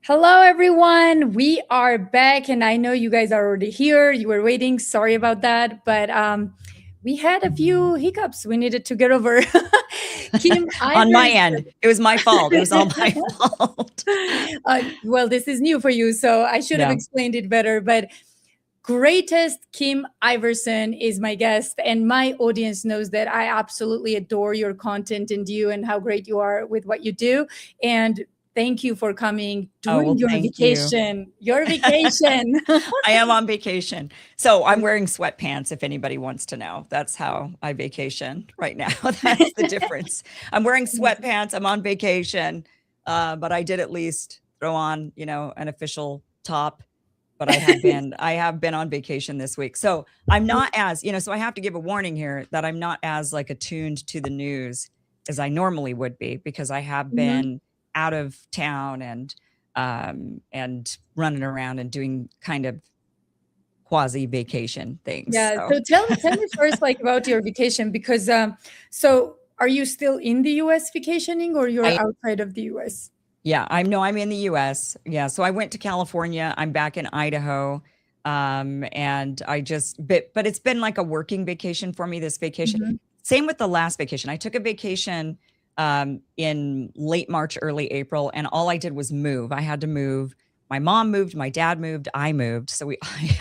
Hello, everyone. We are back, and I know you guys are already here. You were waiting. Sorry about that, but we had a few hiccups we needed to get over. Kim On my Ivers. end, it was my fault. It was all my fault. Well, this is new for you, so I should have Yeah. explained it better. But greatest Kim Iverson is my guest, and my audience knows that I absolutely adore your content and you and how great you are with what you do. And thank you for coming Oh, during well, your thank you. vacation. Your vacation. I am on vacation. So I'm wearing sweatpants if anybody wants to know. That's how I vacation right now. That's the difference. I'm wearing sweatpants. I'm on vacation. But I did at least throw on, an official top. But I have been on vacation this week. So I'm not as, so I have to give a warning here that I'm not as like attuned to the news as I normally would be because I have Mhm. been out of town and running around and doing kind of quasi vacation things. Yeah. So So tell me first, like about your vacation, because so are you still in the US vacationing or you're I outside of the US? yeah, I'm in the US. Yeah. So I went to California. I'm back in Idaho. And but it's been like a working vacation for me, this vacation. Mhm. Same with the last vacation. I took a vacation in late March, early April, and all I did was move. I had to move. My mom moved, my dad moved, I moved. So we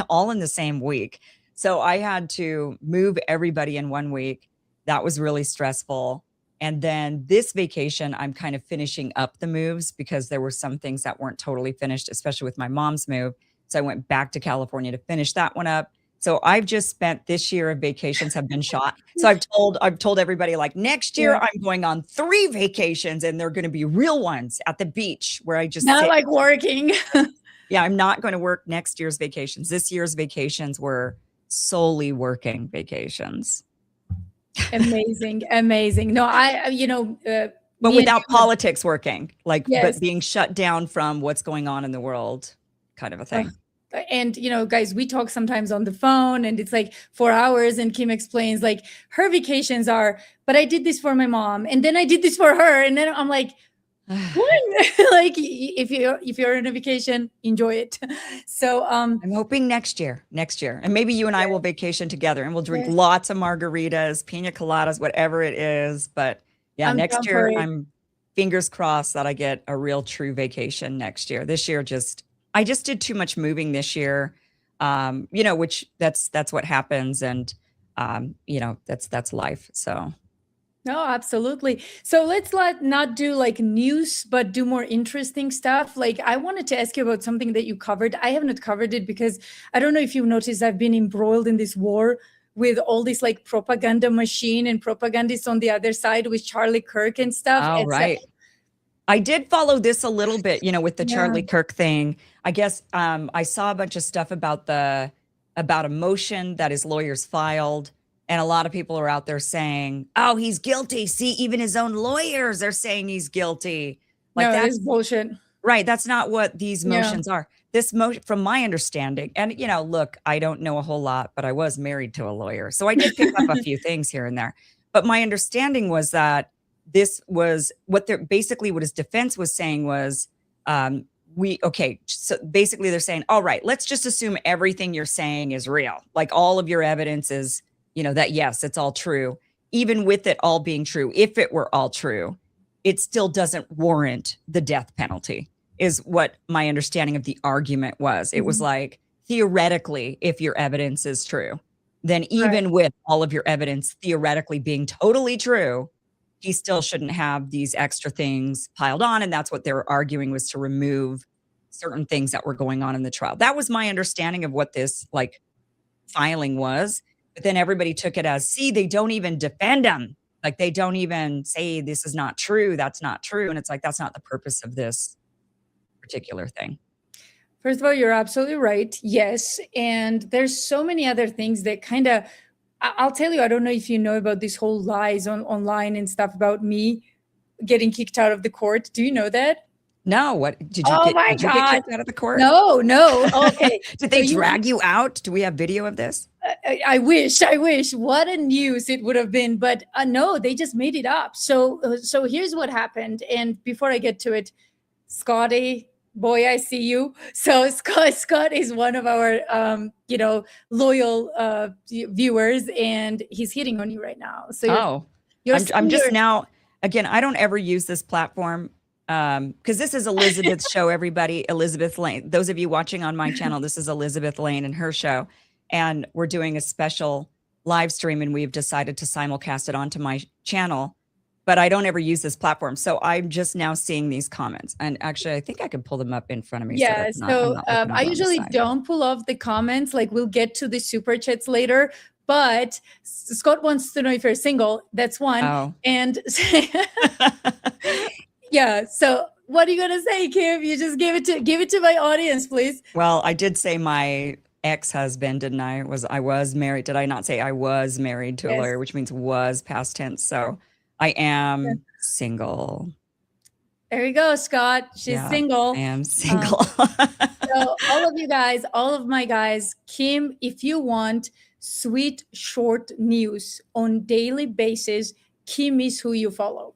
all in the same week. So I had to move everybody in 1 week. That was really stressful. And then this vacation, I'm kind of finishing up the moves because there were some things that weren't totally finished, especially with my mom's move. So I went back to California to finish that one up. So I've just spent this year of vacations have been shot. So I've told everybody like next year Yeah. I'm going on 3 vacations and they're going to be real ones at the beach where I just Not sit. like working. Yeah, I'm not going to work next year's vacations. This year's vacations were solely working vacations. Amazing, amazing. No, But me and without you have, politics working, like, but yes. being shut down from what's going on in the world kind of a Ugh. thing. And guys, we talk sometimes on the phone and it's like 4 hours and Kim explains like her vacations are, but I did this for my mom and then I did this for her. And then I'm like, when? Like if you're in a vacation, enjoy it. So I'm hoping next year. And maybe you and I will vacation together and we'll drink yes, lots of margaritas, pina coladas, whatever it is. But yeah, I'm next down for year, it. I'm fingers crossed that I get a real true vacation next year. This year, I just did too much moving this year. Which that's what happens. And, that's life. So. No, absolutely. So let's not do like news, but do more interesting stuff. Like I wanted to ask you about something that you covered. I have not covered it because I don't know if you've noticed I've been embroiled in this war with all this like propaganda machine and propagandists on the other side with Charlie Kirk and stuff. Oh, It's right. I did follow this a little bit, with the yeah. Charlie Kirk thing. I guess I saw a bunch of stuff about a motion that his lawyers filed, and a lot of people are out there saying, "Oh, he's guilty." See, even his own lawyers are saying he's guilty. Like No, this that's bullshit. right. That's not what these Yeah. motions are. This motion, from my understanding, and look, I don't know a whole lot, but I was married to a lawyer, so I did pick up a few things here and there. But my understanding was that this was what his defense was saying was, so basically they're saying, all right, let's just assume everything you're saying is real. Like all of your evidence is, that yes, it's all true. Even with it all being true, if it were all true, it still doesn't warrant the death penalty, is what my understanding of the argument was. It was Mhm. like, theoretically, if your evidence is true, then Right. even with all of your evidence theoretically being totally true, he still shouldn't have these extra things piled on. And that's what they were arguing, was to remove certain things that were going on in the trial. That was my understanding of what this like filing was. But then everybody took it as, see, they don't even defend him. Like they don't even say this is not true. That's not true. And it's like, that's not the purpose of this particular thing. First of all, you're absolutely right. Yes. And there's so many other things that kind of, I'll tell you, I don't know if you know about this whole lies online and stuff about me getting kicked out of the court. Do you know that? No, what did you Oh get? my Did you get God. kicked out of the court? No, no. Okay. Did So they drag you out? Do we have video of this? I wish, I wish. What a news it would have been. But no, they just made it up. So here's what happened. And before I get to it, Scotty, boy, I see you. So Scott is one of our loyal viewers, and he's hitting on you right now. So Oh, you're I'm just senior. now, again, I don't ever use this platform because this is Elizabeth's show, everybody. Elizabeth Lane. Those of you watching on my channel, this is Elizabeth Lane and her show. And we're doing a special live stream, and we've decided to simulcast it onto my channel. But I don't ever use this platform. So I'm just now seeing these comments. And actually, I think I can pull them up in front of me so Yeah, that I'm so not looking I over on the usually side. don't pull off the comments. Like, we'll get to the super chats later. But Scott wants to know if you're single. That's one. Oh. And yeah. So what are you gonna say, Kim? You just give it to my audience, please. Well, I did say my ex-husband, didn't I? I was married. Did I not say I was married to a Yes. lawyer, which means was past tense. So I am single. There you go, Scott. She's Yeah, single. I am single. So all of you guys, all of my guys, Kim, if you want sweet short news on daily basis, Kim is who you follow.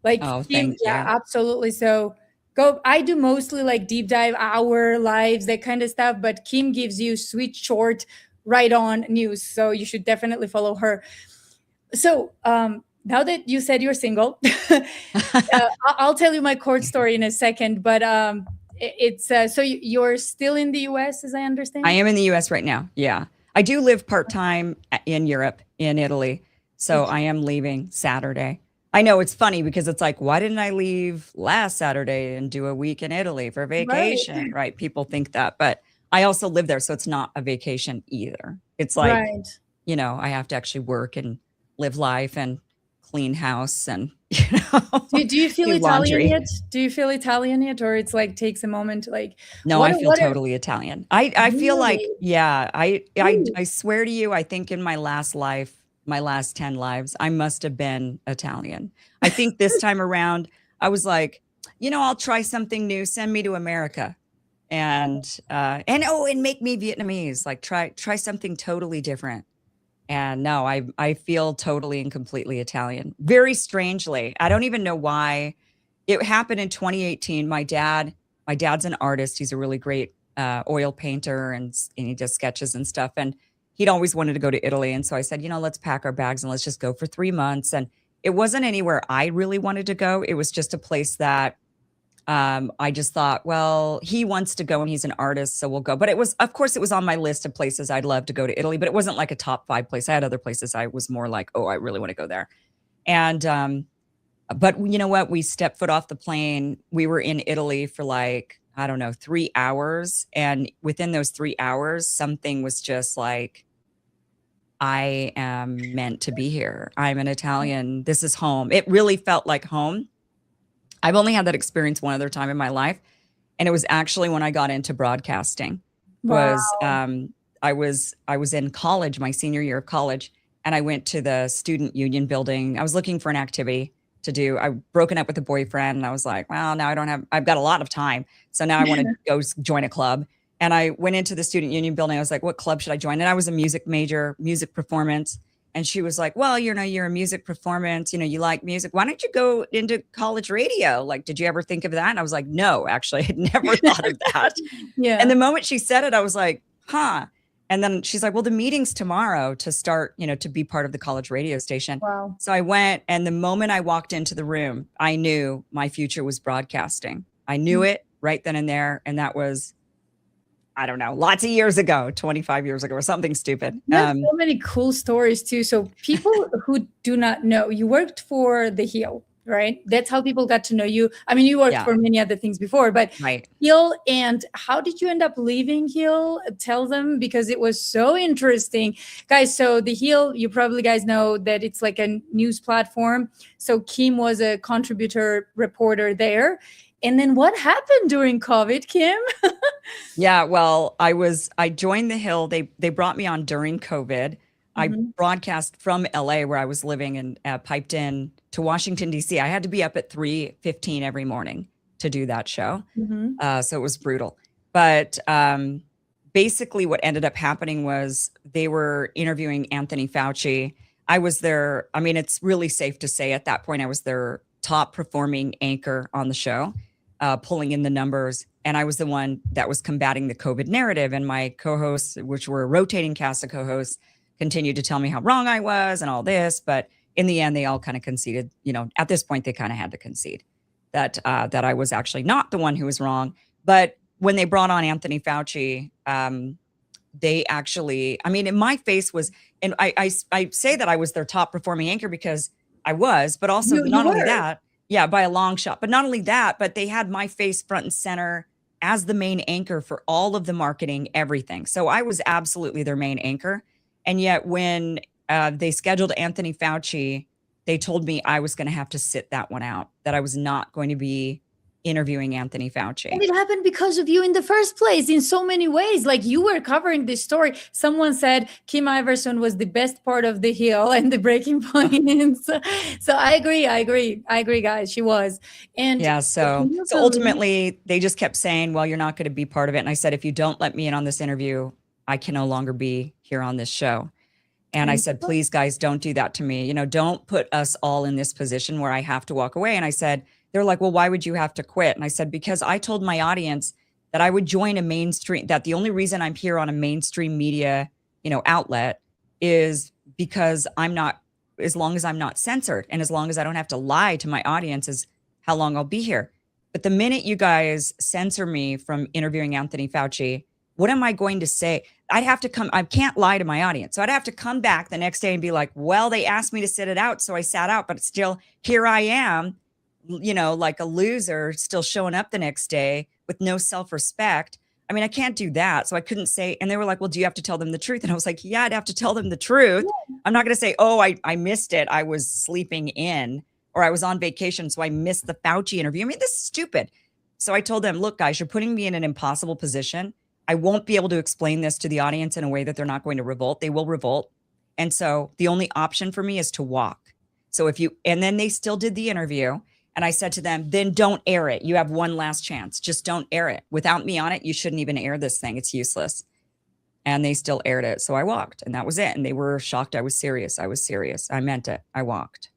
Like Oh, Kim, thank yeah, you. absolutely. So go. I do mostly like deep dive, hour lives, that kind of stuff. But Kim gives you sweet short, right on news. So you should definitely follow her. So now that you said you're single, I'll tell you my court story in a second. But it's so you're still in the US, as I I understand. am in the US right now. Yeah. I do live part-time in Europe, in Italy. So I am leaving Saturday. I know it's funny because it's like, why didn't I leave last Saturday and do a week in Italy for Right, vacation? Right. People think that, but I also live there. So it's not a vacation either. It's like, right. I have to actually work and live life and clean house and, Do you feel do Italian laundry. yet? Do you feel Italian yet, or it's like takes a moment? Like No, I feel what are totally Italian. I feel like, really? yeah, Ooh, I swear to you, I think in my last life, my last 10 lives, I must have been Italian. I think this time around, I was like, I'll try something new, send me to America. And make me Vietnamese, like try something totally different. And no, I feel totally and completely Italian. Very strangely. I don't even know why. It happened in 2018. My dad's an artist. He's a really great oil painter, and he does sketches and stuff. And he'd always wanted to go to Italy. And so I said, let's pack our bags and let's just go for 3 months. And it wasn't anywhere I really wanted to go. It was just a place that I just thought, well, he wants to go and he's an artist, so we'll go. But of course, it was on my list of places I'd love to go to Italy, but it wasn't like a top 5 place. I had other places I was more like, oh, I really want to go there. And but you know what? We stepped foot off the plane. We were in Italy for like, I don't know, 3 hours. And within those 3 hours, something was just like, I am meant to be here. I'm an Italian. This is home. It really felt like home. I've only had that experience one other time in my life. And it was actually when I got into broadcasting. wow. Was I was in college, my senior year of college, and I went to the student union building. I was looking for an activity to do. I've broken up with a boyfriend, and I was like, well, now I've got a lot of time. So now I want to go join a club. And I went into the student union building. I was like, what club should I join? And I was a music major, music performance. And she was like, well, you're a music performance, you like music. Why don't you go into college radio? Like, did you ever think of that? And I was like, no, actually, I had never thought of that. And Yeah. the moment she said it, I was like, huh. And then she's like, well, the meeting's tomorrow to start, to be part of the college radio station. Wow. So I went, and the moment I walked into the room, I knew my future was broadcasting. I knew it right then and there. And that was, I don't know, lots of years ago, 25 years ago or something stupid. You have so many cool stories too. So people who do not know, you worked for The Hill, right? That's how people got to know you. I mean, you worked Yeah. for many other things before, but Right. Hill. And how did you end up leaving Hill? Tell them, because it was so interesting, guys. So The Hill, you probably guys know that it's like a news platform. So Kim was a contributor reporter there. And then what happened during COVID, Kim? Yeah, well, I joined The Hill. They brought me on during COVID. I broadcast from LA where I was living, and piped in to Washington, D.C. I had to be up at 3:15 every morning to do that show. So it was brutal. But basically what ended up happening was they were interviewing Anthony Fauci. I was their, it's really safe to say at that point, I was their top performing anchor on the show. pulling in the numbers. And I was the one that was combating the COVID narrative. And my co-hosts, which were a rotating cast of co-hosts, continued to tell me how wrong I was and all this. But in the end, they all kind of conceded, at this point, they kind of had to concede that I was actually not the one who was wrong. But when they brought on Anthony Fauci, they actually, in my face was, and I say that I was their top performing anchor because I was, but also not only that, yeah, by a long shot, but not only that, but they had my face front and center as the main anchor for all of the marketing, everything. So I was absolutely their main anchor. And yet when they scheduled Anthony Fauci, they told me I was going to have to sit that one out, that I was not going to be interviewing Anthony Fauci. And it happened because of you in the first place in so many ways. Like, you were covering this story. Someone said Kim Iverson was the best part of The Hill and the breaking point. So I agree, guys. She was. And yeah, so ultimately they just kept saying, well, you're not going to be part of it. And I said, if you don't let me in on this interview, I can no longer be here on this show. And I said, please, guys, don't do that to me. Don't put us all in this position where I have to walk away. And I said, they're like, well, why would you have to quit? And I said, because I told my audience that I would join a mainstream, that the only reason I'm here on a mainstream media, outlet is because as long as I'm not censored and as long as I don't have to lie to my audience is how long I'll be here. But the minute you guys censor me from interviewing Anthony Fauci, what am I going to say? I can't lie to my audience. So I'd have to come back the next day and be like, well, they asked me to sit it out. So I sat out, but still here I am, like a loser, still showing up the next day with no self-respect. I can't do that. So I couldn't say, and they were like, well, do you have to tell them the truth? And I was like, yeah, I'd have to tell them the truth. Yeah. I'm not going to say, oh, I missed it. I was sleeping in, or I was on vacation, so I missed the Fauci interview. This is stupid. So I told them, look, guys, you're putting me in an impossible position. I won't be able to explain this to the audience in a way that they're not going to revolt. They will revolt. And so the only option for me is to walk. So and then they still did the interview. And I said to them, then don't air it. You have one last chance. Just don't air it. Without me on it, you shouldn't even air this thing. It's useless. And they still aired it. So I walked, and that was it. And they were shocked. I was serious. I meant it. I walked.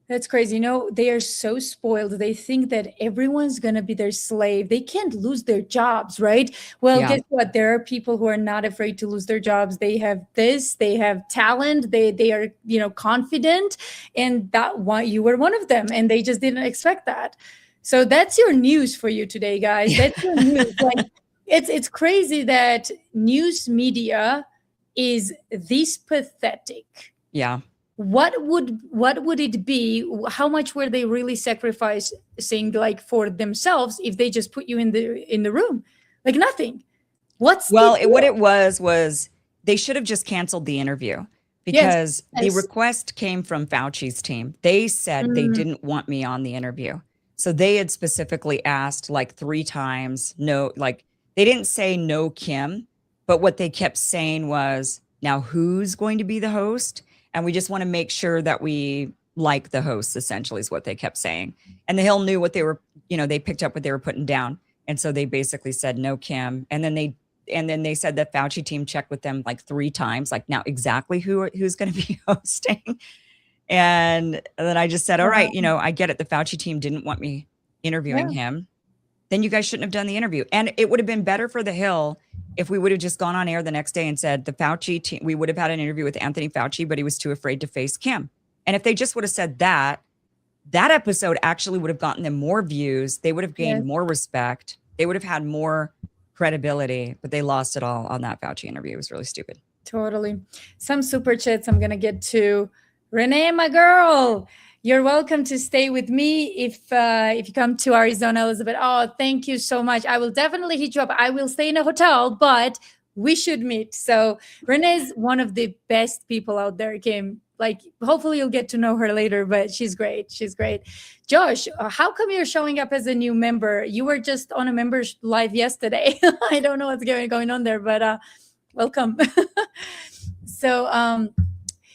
That's crazy. They are so spoiled. They think that everyone's going to be their slave. They can't lose their jobs, right? Well, Guess what? There are people who are not afraid to lose their jobs. They have they have talent. They are, confident. And you were one of them. And they just didn't expect that. So that's your news for you today, guys. That's your news. It's crazy that news media is this pathetic. Yeah. What would it be? How much were they really sacrificing for themselves if they just put you in the room? Like nothing. What it was they should have just canceled the interview because the request came from Fauci's team. They said they didn't want me on the interview. So they had specifically asked 3 times, no, they didn't say no, Kim, but what they kept saying was, now who's going to be the host? And we just want to make sure that we like the hosts, essentially, is what they kept saying. And the Hill knew what they were, they picked up what they were putting down. And so they basically said, no, Kim. And then they said that Fauci team checked with them 3 times, now exactly who's going to be hosting. And then I just said, all right, I get it. The Fauci team didn't want me interviewing him. Then you guys shouldn't have done the interview. And it would have been better for the Hill if we would have just gone on air the next day and said the Fauci team, we would have had an interview with Anthony Fauci, but he was too afraid to face Kim. And if they just would have said that episode actually would have gotten them more views. They would have gained more respect. They would have had more credibility, but they lost it all on that Fauci interview. It was really stupid. Totally. Some super chats I'm going to get to. Renee, my girl, you're welcome to stay with me if you come to Arizona, Elizabeth. Oh, thank you so much. I will definitely hit you up. I will stay in a hotel, but we should meet. So Renee's one of the best people out there, Kim. Hopefully you'll get to know her later, but she's great. She's great. Josh, how come you're showing up as a new member? You were just on a member's live yesterday. I don't know what's going on there, but welcome. So,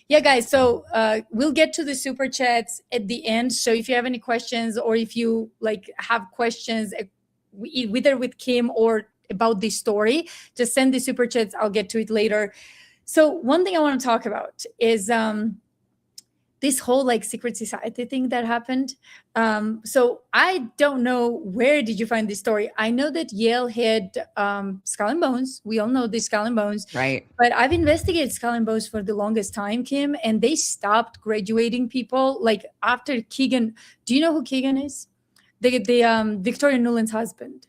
yeah, guys, so we'll get to the super chats at the end. So if you have any questions, or if you have questions either with Kim or about this story, just send the super chats. I'll get to it later. So one thing I want to talk about is this whole like secret society thing that happened. So I don't know, where did you find this story? I know that Yale had Skull and Bones. We all know the Skull and Bones, Right. but I've investigated Skull and Bones for the longest time, Kim, and they stopped graduating people like after Keegan. Do you know who Keegan is? The Victoria Nuland's husband.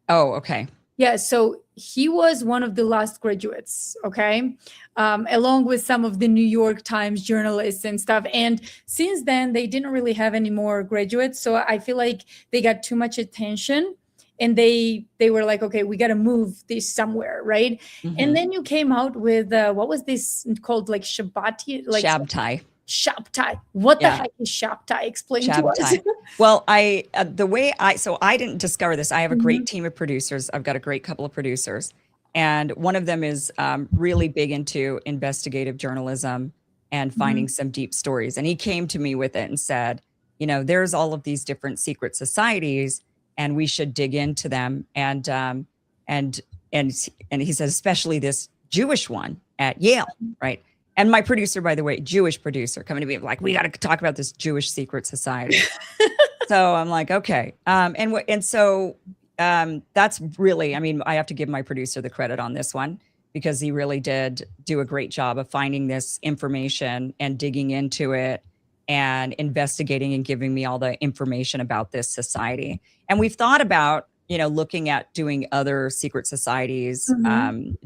Oh, okay. Yeah, so he was one of the last graduates, okay, along with some of the New York Times journalists and stuff. And since then, they didn't really have any more graduates. So I feel like they got too much attention, and they were like, okay, we got to move this somewhere, right? Mhm. And then you came out with what was this called, like Shabbat, like Shabtai. Shabtai. What the Yeah. heck is Shabtai? Explain to us. Shabtai. Well, the way so I didn't discover this. I have a great Mhm. team of producers. I've got a great couple of producers, and one of them is really big into investigative journalism and finding some deep stories. And he came to me with it and said, you know, there's all of these different secret societies, and we should dig into them. And and he said, especially this Jewish one at Yale, right? And my producer, by the way, Jewish producer, coming to me like, we got to talk about this Jewish secret society. So I'm like, okay. So that's really, I mean, I have to give my producer the credit on this one, because he really did do a great job of finding this information and digging into it and investigating and giving me all the information about this society. And we've thought about, you know, looking at doing other secret societies,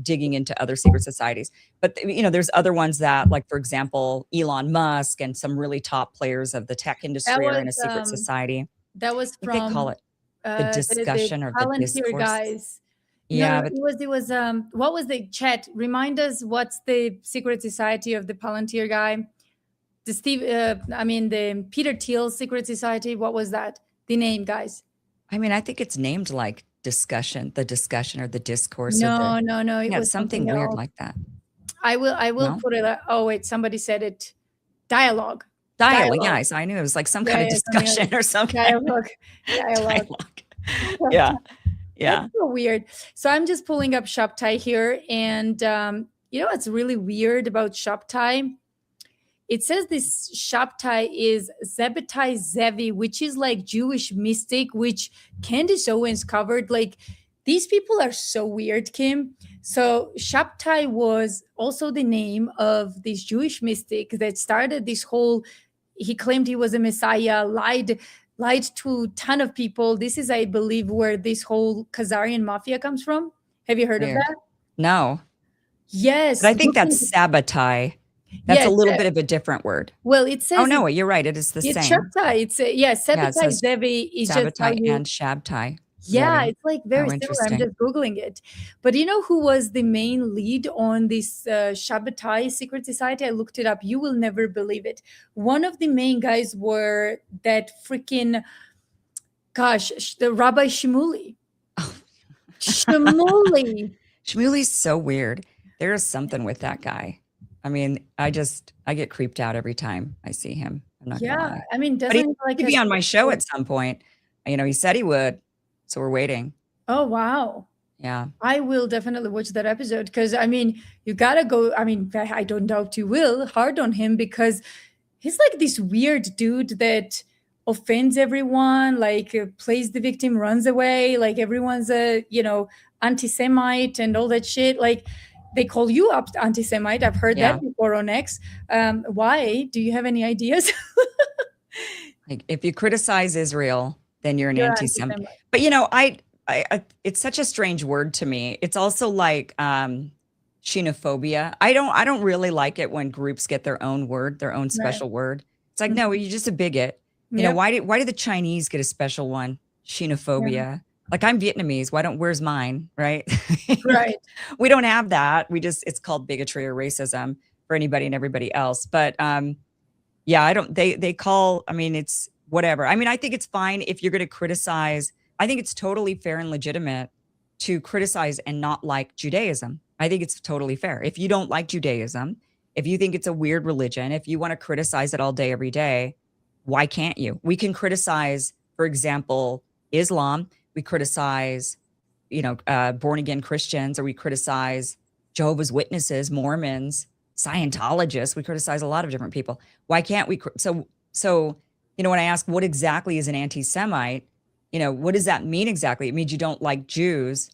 digging into other secret societies. But, you know, there's other ones that, like, for example, Elon Musk and some really top players of the tech industry are in a secret society. That was I think they from call it the discussion or the Palantir discourse. guys. Yeah, No, it was what was the chat? Remind us, what's the secret society of the Palantir guy? The the Peter Thiel secret society. What was that? The name, guys. I mean, I think it's named like the discussion or the discourse. No. It It was something something weird else. like that. I will No? put it. Oh wait, somebody said it. Dialogue. Dialogue. Yeah, I knew it was like some kind of something discussion or something. Dialogue. Yeah. Yeah. That's so weird. So I'm just pulling up Shabtai here, and you know what's really weird about Shabtai? It says this Shabtai is Zebbatai Zevi, which is like Jewish mystic, which Candace Owens covered. Like, these people are so weird, Kim. So Shabtai was also the name of this Jewish mystic that started this whole, he claimed he was a messiah, lied to a ton of people. This is, I believe, where this whole Khazarian mafia comes from. Have you heard of Weird. that? No. Yes. But I think that's Sabbatai. That's a little bit of a different word. Well, it says. Oh no, you're right. It is the same. Shabtai. It's Sabbatai Zevi is just how Sabbatai you. and Shabtai. Yeah, Zevi. it's like very Oh, similar. I'm interesting. just Googling it. But you know who was the main lead on this Shabbatai secret society? I looked it up. You will never believe it. One of the main guys were that freaking, the Rabbi Shmuley. Oh. Shmuley. Shmuley's so weird. There is something with that guy. I mean, I get creeped out every time I see him. I'm not gonna lie. I mean, But doesn't he'd be on my show at some point. You know, he said he would. So we're waiting. Oh, wow. Yeah. I will definitely watch that episode, because I mean, you gotta go. I mean, I don't doubt you will hard on him, because he's like this weird dude that offends everyone, like plays the victim, runs away, like everyone's a, anti-Semite and all that shit. Like, they call you up anti-Semite. I've heard that before on X. Why? Do you have any ideas? Like, if you criticize Israel, then you're an anti-Semite. anti-Semite. But you know, I it's such a strange word to me. It's also like xenophobia. I don't really like it when groups get their own word, their own special word. It's like, no, you're just a bigot. You know, why do the Chinese get a special one? Xenophobia. Yeah. Like, I'm Vietnamese. Where's mine? Right. Right. We don't have that. It's called bigotry or racism for anybody and everybody else. But yeah, it's whatever. I mean, I think it's fine if you're going to criticize. I think it's totally fair and legitimate to criticize and not like Judaism. I think it's totally fair. If you don't like Judaism, if you think it's a weird religion, if you want to criticize it all day, every day, why can't you? We can criticize, for example, Islam. We criticize, born again Christians, or we criticize Jehovah's Witnesses, Mormons, Scientologists. We criticize a lot of different people. Why can't we? So, when I ask what exactly is an anti-Semite, what does that mean exactly? It means you don't like Jews.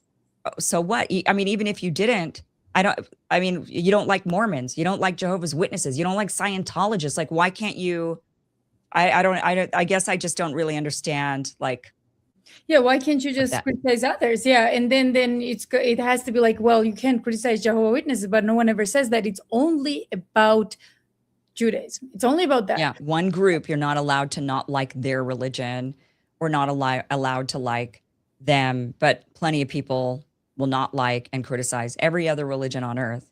So what? I mean, even if you didn't, you don't like Mormons, you don't like Jehovah's Witnesses, you don't like Scientologists. Like, why can't you? I guess I just don't really understand, like, yeah, why can't you just criticize others? Yeah, and then it has to be like, well, you can't criticize Jehovah's Witnesses, but no one ever says that. It's only about Judaism. It's only about that. Yeah, one group, you're not allowed to not like their religion or not allowed to like them, but plenty of people will not like and criticize every other religion on earth,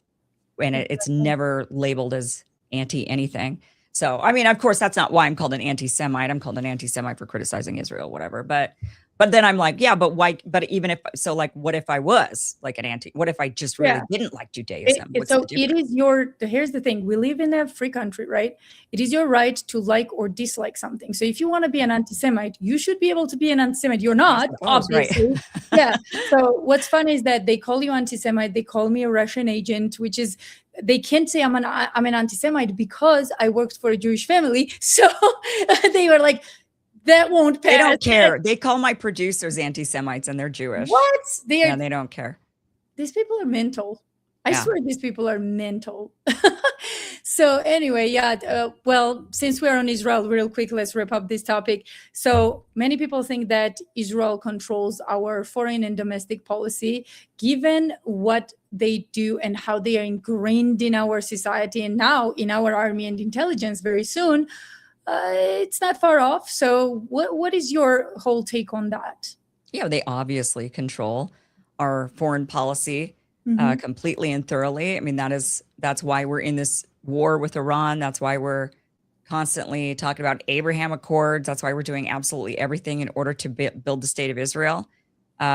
and it's never labeled as anti anything. So, I mean, of course, that's not why I'm called an anti-Semite. I'm called an anti-Semite for criticizing Israel, whatever. But then I'm like, yeah, but why? But even if so, like, what if I was like an anti? What if I just really didn't like Judaism? So it is here's the thing. We live in a free country, right? It is your right to like or dislike something. So if you want to be an anti-Semite, you should be able to be an anti-Semite. You're not, obviously. Right. Yeah. So what's fun is that they call you anti-Semite. They call me a Russian agent, which is, they can't say I'm an anti-Semite because I worked for a Jewish family. So they were like, that won't pass. They don't care. They call my producers anti-Semites and they're Jewish. What? They don't care. These people are mental. I swear these people are mental. So anyway, well, since we're on Israel, real quick, let's wrap up this topic. So many people think that Israel controls our foreign and domestic policy, given what they do and how they are ingrained in our society and now in our army and intelligence very soon. It's not far off. So what is your whole take on that? Yeah, they obviously control our foreign policy completely and thoroughly. I mean, that's why we're in this war with Iran. That's why we're constantly talking about Abraham Accords. That's why we're doing absolutely everything in order to build the state of Israel.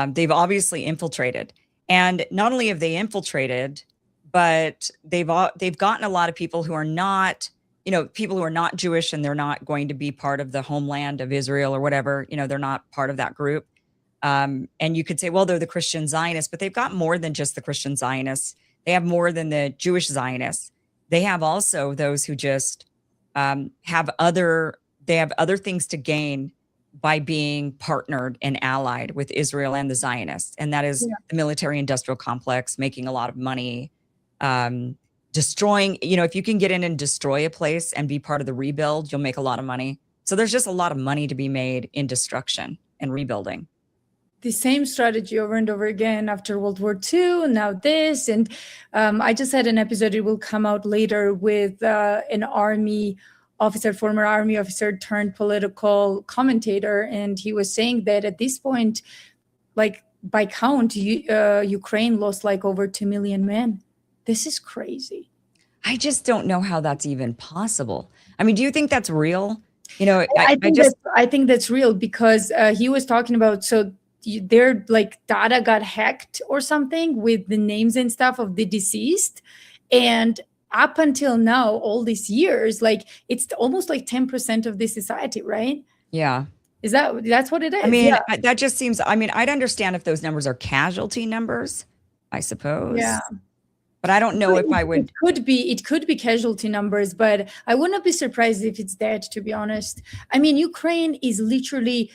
They've obviously infiltrated. And not only have they infiltrated, but they've gotten a lot of people who are not, people who are not Jewish, and they're not going to be part of the homeland of Israel or whatever, they're not part of that group. And you could say, well, they're the Christian Zionists, but they've got more than just the Christian Zionists. They have more than the Jewish Zionists. They have also those who just have other things to gain by being partnered and allied with Israel and the Zionists. And that is the military industrial complex, making a lot of money, destroying, if you can get in and destroy a place and be part of the rebuild, you'll make a lot of money. So there's just a lot of money to be made in destruction and rebuilding. The same strategy over and over again after World War II, now this. And I just had an episode, it will come out later, with an army officer, former army officer turned political commentator. And he was saying that at this point, like by count, Ukraine lost like over 2 million men. This is crazy. I just don't know how that's even possible. I mean, do you think that's real? I think that's real, because he was talking about, so their like data got hacked or something with the names and stuff of the deceased, and up until now, all these years, like it's almost like 10% of the society, right? Yeah. That's what it is? I mean, that just seems, I'd understand if those numbers are casualty numbers, I suppose. Yeah. But I don't know if I would. It could be casualty numbers, but I wouldn't be surprised if it's that, to be honest. I mean, Ukraine is literally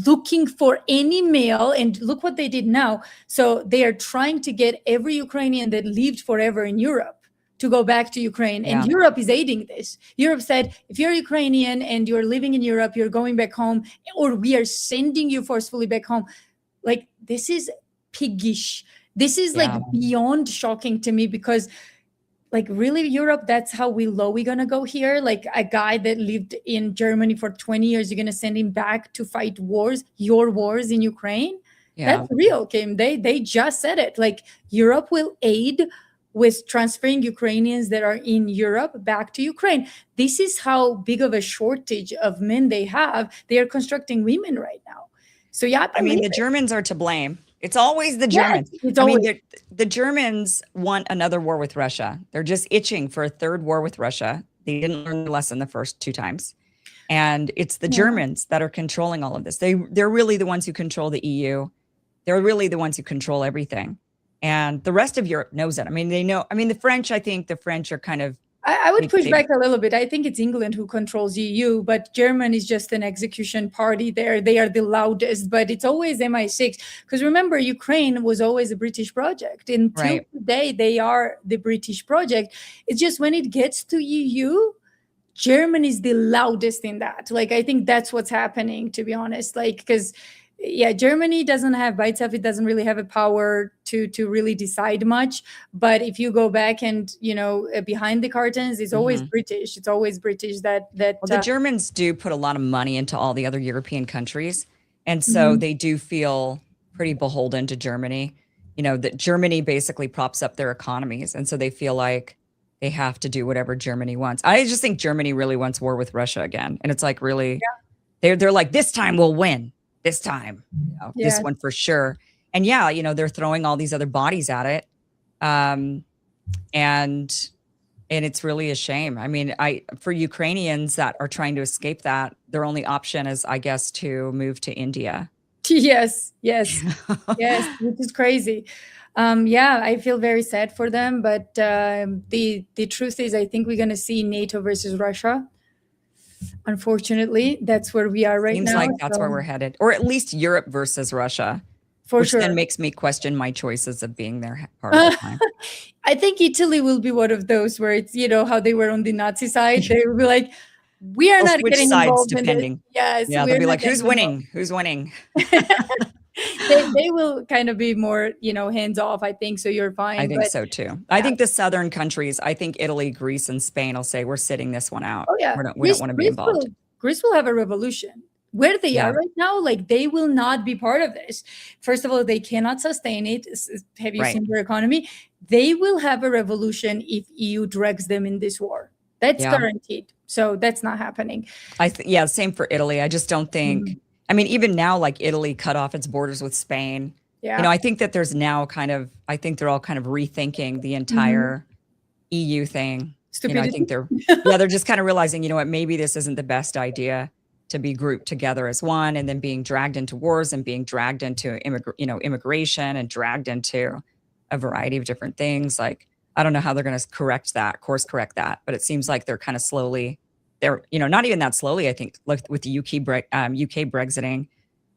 looking for any male, and look what they did now. So they are trying to get every Ukrainian that lived forever in Europe to go back to Ukraine. And Europe is aiding this. Europe said, if you're Ukrainian and you're living in Europe, you're going back home, or we are sending you forcefully back home. Like, this is piggish. This is like beyond shocking to me, because like, really, Europe, that's how low we're gonna go here? Like, a guy that lived in Germany for 20 years, you're gonna send him back to fight wars, your wars in Ukraine? Yeah. That's real, Kim. They just said it. Like, Europe will aid with transferring Ukrainians that are in Europe back to Ukraine. This is how big of a shortage of men they have. They are constructing women right now. So I mean, the Germans are to blame. It's always the Germans. The Germans want another war with Russia. They're just itching for a third war with Russia. They didn't learn the lesson the first 2 times. And it's the Germans that are controlling all of this. They're really the ones who control the EU. They're really the ones who control everything. And the rest of Europe knows it. I mean, they know. I mean, I think the French are kind of, I would push back a little bit. I think it's England who controls EU, but Germany is just an execution party there. They are the loudest, but it's always MI6. Because remember, Ukraine was always a British project. Until today, they are the British project. It's just when it gets to EU, Germany is the loudest in that. Like, I think that's what's happening, to be honest. Like, because Germany doesn't have, by itself, it doesn't really have a power to really decide much. But if you go back and, behind the curtains, it's always British. It's always British that well, the Germans do put a lot of money into all the other European countries. And so they do feel pretty beholden to Germany, that Germany basically props up their economies. And so they feel like they have to do whatever Germany wants. I just think Germany really wants war with Russia again. And it's like, really, they're like, this time we'll win. This time, this one for sure. And they're throwing all these other bodies at it. And it's really a shame. I mean, for Ukrainians that are trying to escape that, their only option is, I guess, to move to India. Yes, which is crazy. I feel very sad for them, but the truth is, I think we're going to see NATO versus Russia. Unfortunately, that's where we are right now. Seems like that's where we're headed, or at least Europe versus Russia, which then makes me question my choices of being there part of the time. I think Italy will be one of those where it's, how they were on the Nazi side. They will be like, we are not getting involved depending. in this. Yes, they'll be like, who's winning? Who's winning? They will kind of be more, hands off, I think. So you're fine. I think so too. Yeah. I think the southern countries, I think Italy, Greece, and Spain will say, we're sitting this one out. Oh, yeah. We don't want to be involved. Greece will have a revolution. Where they are right now, like, they will not be part of this. First of all, they cannot sustain it. Have you seen their economy? They will have a revolution if EU drags them in this war. That's guaranteed. So that's not happening. Same for Italy. I just don't think... I mean, even now, like, Italy cut off its borders with Spain. Yeah. I think that there's now I think they're all kind of rethinking the entire EU thing. Stupidity. I think they're just kind of realizing, maybe this isn't the best idea to be grouped together as one, and then being dragged into wars and being dragged into immigration and dragged into a variety of different things. Like, I don't know how they're going to course correct that, but it seems like they're kind of slowly. They're, not even that slowly, I think, like with the UK Brexiting,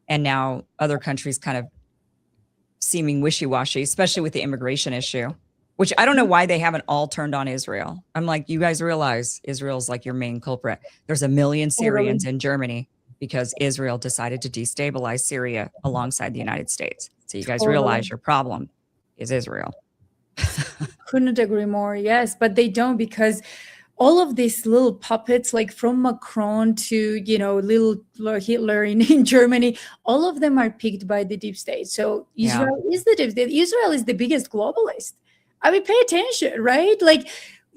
and now other countries kind of seeming wishy-washy, especially with the immigration issue, which I don't know why they haven't all turned on Israel. I'm like, you guys realize Israel's like your main culprit. There's 1 million Syrians in Germany because Israel decided to destabilize Syria alongside the United States. So you guys realize your problem is Israel. Couldn't agree more. Yes, but they don't, because all of these little puppets, like from Macron to, little Hitler in Germany, all of them are picked by the deep state. So Israel is the deep state. Israel is the biggest globalist. I mean, pay attention, right? Like,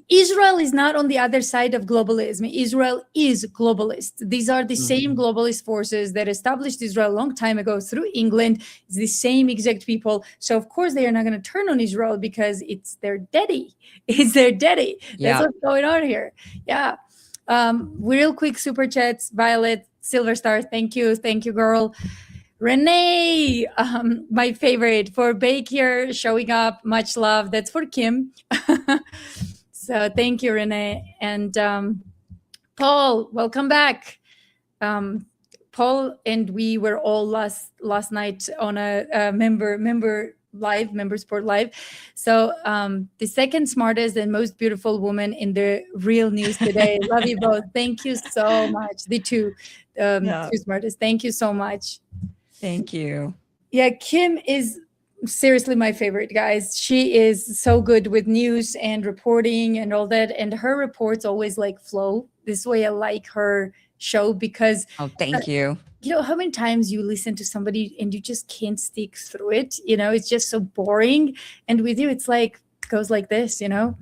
Israel is not on the other side of globalism. Israel is globalist. These are the same globalist forces that established Israel a long time ago through England. It's the same exact people. So, of course, they are not going to turn on Israel because it's their daddy. It's their daddy. That's what's going on here. Yeah. Real quick super chats. Violet, Silver Star, thank you. Thank you, girl. Renee, my favorite, for Bake here, showing up. Much love. That's for Kim. So thank you, Renee. And Paul, welcome back. Paul and we were all last night on a member sport live. So the second smartest and most beautiful woman in the real news today. Love you both. Thank you so much. The two smartest. Thank you so much. Thank you. Yeah, Kim is seriously my favorite, guys. She is so good with news and reporting and all that, and her reports always like flow. This way I like her show because thank you. How many times you listen to somebody and you just can't stick through it, it's just so boring, and with you it's like goes like this. Yeah.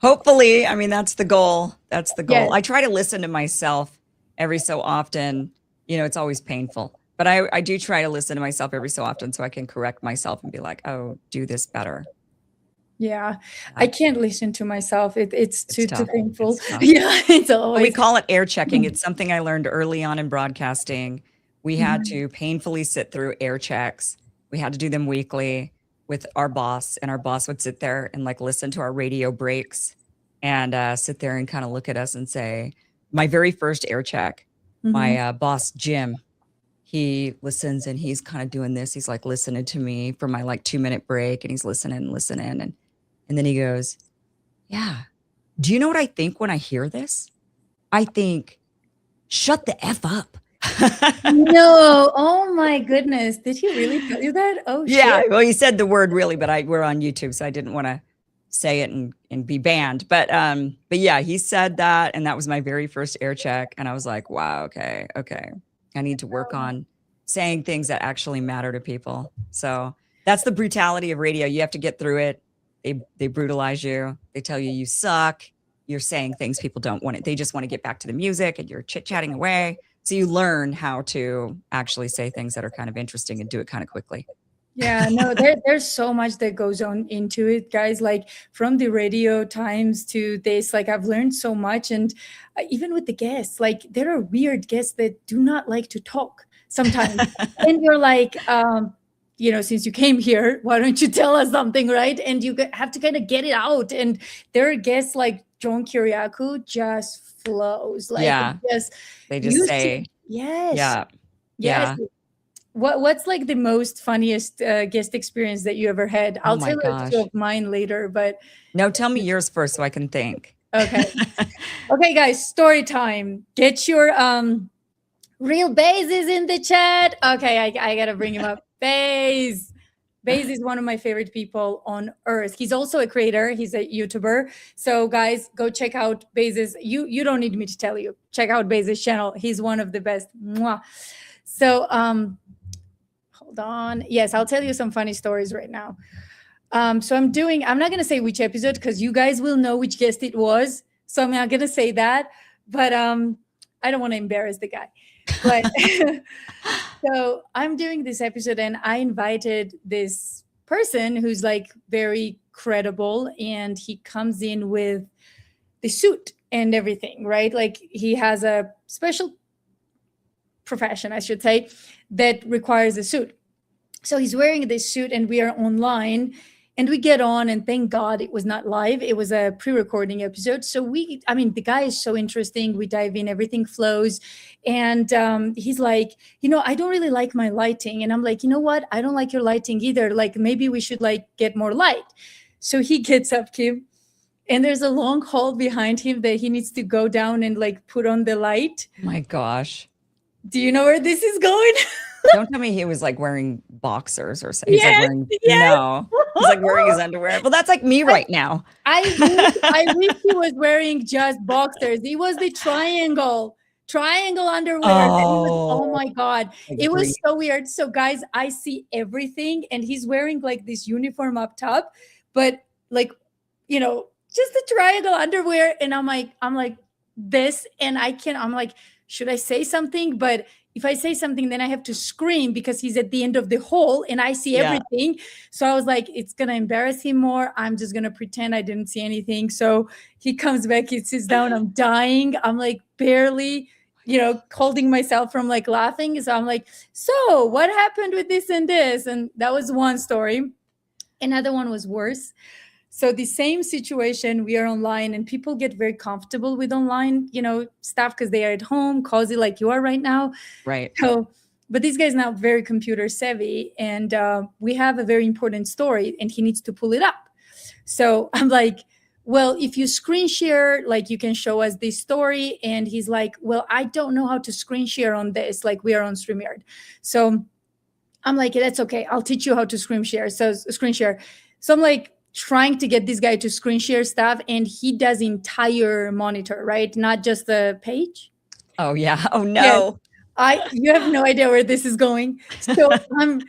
Hopefully, I mean, that's the goal. Yes. I try to listen to myself every so often. It's always painful. But I do try to listen to myself every so often so I can correct myself and be like, oh, do this better. Yeah. I can't listen to myself. It's too painful. Yeah, it's always. We call it air checking. It's something I learned early on in broadcasting. We had to painfully sit through air checks. We had to do them weekly. with our boss, and our boss would sit there and like listen to our radio breaks and sit there and kind of look at us and say, my very first air check, my boss, Jim, he listens and he's kind of doing this. He's like listening to me for my like 2-minute break, and he's listening and listening. And then he goes, yeah, do you know what I think when I hear this? I think, shut the F up. No, oh my goodness. Did he really tell you that? Oh, Yeah, shit. well, he said the word really, but we're on YouTube, so I didn't want to say it and be banned. But yeah, he said that, and that was my very first air check. And I was like, wow, okay. I need to work on saying things that actually matter to people. So that's the brutality of radio. You have to get through it. They brutalize you. They tell you you suck. You're saying things people don't want it. They just want to get back to the music, and you're chit-chatting away. So you learn how to actually say things that are kind of interesting and do it kind of quickly. Yeah, no, there's so much that goes on into it, guys. Like from the radio times to this, like I've learned so much. And even with the guests, like there are weird guests that do not like to talk sometimes. And you're like, since you came here, why don't you tell us something, right? And you have to kind of get it out. And there are guests like John Kiriakou just flows. Like they just say, yes. Yeah. What's like the most funniest guest experience that you ever had? I'll tell you two of mine later, but no, tell me yours first so I can think. Okay. Okay, guys, story time. Get your real Bases in the chat. Okay, I gotta bring him up. Baze is one of my favorite people on earth. He's also a creator. He's a YouTuber. So guys, go check out Baze's. You don't need me to tell you. Check out Baze's channel. He's one of the best. Mwah. So hold on. Yes, I'll tell you some funny stories right now. So I'm not going to say which episode because you guys will know which guest it was. So I'm not going to say that, but I don't want to embarrass the guy. But so I'm doing this episode and I invited this person who's like very credible, and he comes in with the suit and everything, right? Like he has a special profession, I should say, that requires a suit. So he's wearing this suit and we are online and we get on, and thank God it was not live. It was a pre-recording episode. So the guy is so interesting. We dive in, everything flows. And he's like, I don't really like my lighting. And I'm like, you know what? I don't like your lighting either. Like maybe we should like get more light. So he gets up, Kim, and there's a long hall behind him that he needs to go down and like put on the light. Oh my gosh. Do you know where this is going? Don't tell me he was like wearing boxers or something. He's like wearing, no, he's like wearing his underwear. Well, that's like me right now. I wish he was wearing just boxers. He was the triangle underwear. Oh my God. It was so weird. So guys, I see everything, and he's wearing like this uniform up top, but like, just the triangle underwear. And I'm like this, and I'm like, should I say something? But if I say something, then I have to scream because he's at the end of the hall and I see everything. So I was like, it's going to embarrass him more. I'm just going to pretend I didn't see anything. So he comes back, he sits down. I'm dying. I'm like barely, holding myself from like laughing. So I'm like, so what happened with this and this? And that was one story. Another one was worse. So the same situation, we are online and people get very comfortable with online, stuff because they are at home, cozy like you are right now. Right. So, but this guy's now very computer savvy, and we have a very important story and he needs to pull it up. So I'm like, well, if you screen share, like you can show us this story. And he's like, well, I don't know how to screen share on this. Like we are on StreamYard. So I'm like, that's okay. I'll teach you how to screen share. So I'm like, trying to get this guy to screen share stuff, and he does entire monitor, right? Not just the page. Oh yeah. Oh no. Yes. You have no idea where this is going. So I'm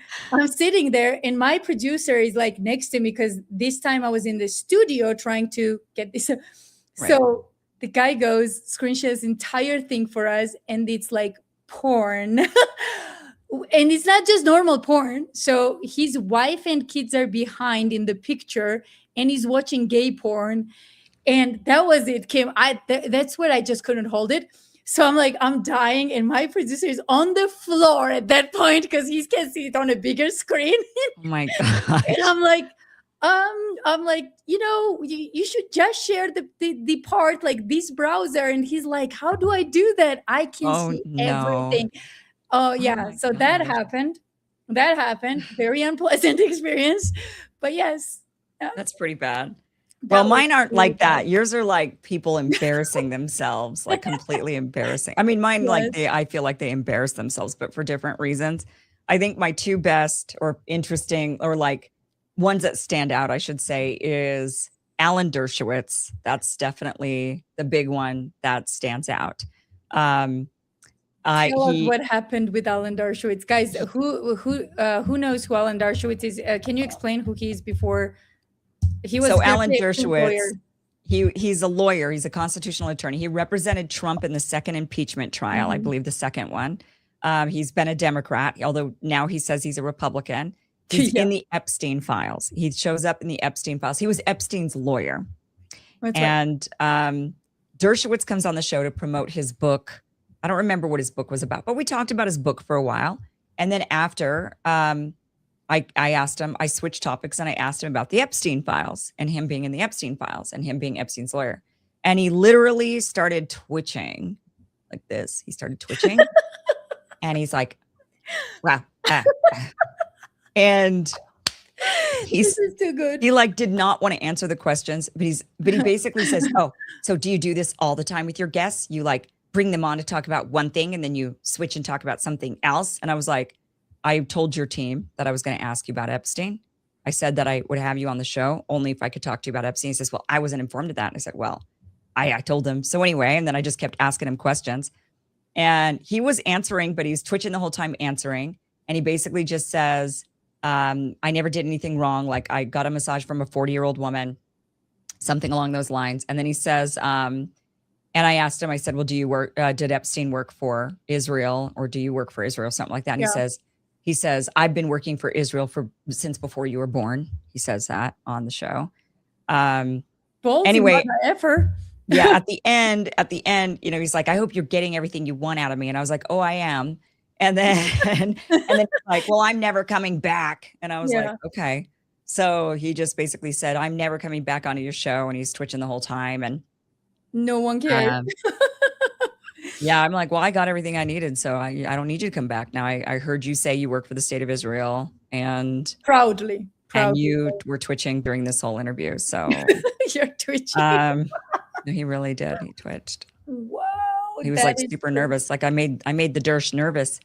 sitting there, and my producer is like next to me because this time I was in the studio trying to get this. Right. So the guy goes screen shares entire thing for us, and it's like porn. And it's not just normal porn. So his wife and kids are behind in the picture, and he's watching gay porn. And that was it, Kim. That's where I just couldn't hold it. So I'm like, I'm dying, and my producer is on the floor at that point because he can see it on a bigger screen. Oh my And gosh. I'm like, you should just share the part like this browser. And he's like, how do I do that? I can Oh see no. everything. Oh Oh yeah. my So that gosh. happened. That happened. Very unpleasant experience. But yes, That's pretty bad. Well, that was mine aren't really like bad. that. Yours are like people embarrassing themselves, like completely embarrassing. I mean, mine like Yes. I feel like they embarrass themselves, but for different reasons. I think my two best or interesting or like ones that stand out, I should say, is Alan Dershowitz. That's definitely the big one that stands out. Um, Tell us he what happened with Alan Dershowitz, guys. Who knows who Alan Dershowitz is? Can you explain who he is before? He was So Jeffrey Alan Epstein's lawyer. Dershowitz, he's a lawyer. He's a constitutional attorney. He represented Trump in the second impeachment trial, I Mhm. believe the second one. He's been a Democrat, although now he says he's a Republican. He's Yeah, in the Epstein files. He shows up in the Epstein files. He was Epstein's lawyer. that's right. And Dershowitz comes on the show to promote his book. I don't remember what his book was about, but we talked about his book for a while. And then after, I asked him, I switched topics and I asked him about the Epstein files and him being in the Epstein files and him being Epstein's lawyer. And he literally started twitching like this. He started twitching and he's like, wow. And This is too good. he like did not want to answer the questions, but he basically says, oh, so do you do this all the time with your guests? You like bring them on to talk about one thing and then you switch and talk about something else. And I was like, I told your team that I was going to ask you about Epstein. I said that I would have you on the show only if I could talk to you about Epstein. He says, well, I wasn't informed of that. And I said, well, I told him. So anyway, and then I just kept asking him questions and he was answering, but he was twitching the whole time answering. And he basically just says, I never did anything wrong. Like I got a massage from a 40-year-old woman, something along those lines. And then he says, and I asked him, I said, well, do you work, did Epstein work for Israel or do you work for Israel? Something like that. And Yeah. he says, I've been working for Israel since before you were born. He says that on the show. Anyway, Ever. yeah, at the end, he's like, I hope you're getting everything you want out of me. And I was like, oh, I am. And then, he's like, well, I'm never coming back. And I was like, okay. So he just basically said, I'm never coming back onto your show. And he's twitching the whole time. And no one cared. Yeah, I'm like, well, I got everything I needed. So I don't need you to come back. Now I heard you say you work for the state of Israel and Proudly. and you were twitching during this whole interview. So you're twitching. no, he really did. He twitched. Wow. He was like super nervous. Like I made the Dersh nervous.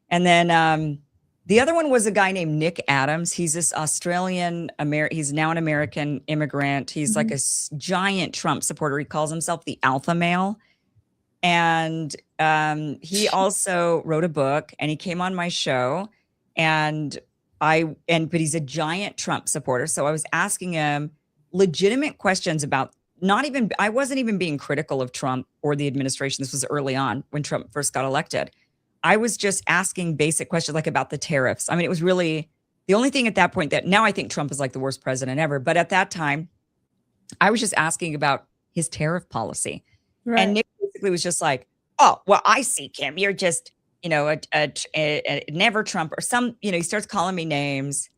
And then the other one was a guy named Nick Adams. He's this Australian he's now an American immigrant. He's like a giant Trump supporter. He calls himself the alpha male. And he also wrote a book and he came on my show but he's a giant Trump supporter. So I was asking him legitimate questions about I wasn't even being critical of Trump or the administration. This was early on when Trump first got elected. I was just asking basic questions like about the tariffs. I mean, it was really the only thing at that point that now I think Trump is like the worst president ever. But at that time, I was just asking about his tariff policy. Right. And Nick basically was just like, oh, well, I see, Kim, you're just, a never Trump or he starts calling me names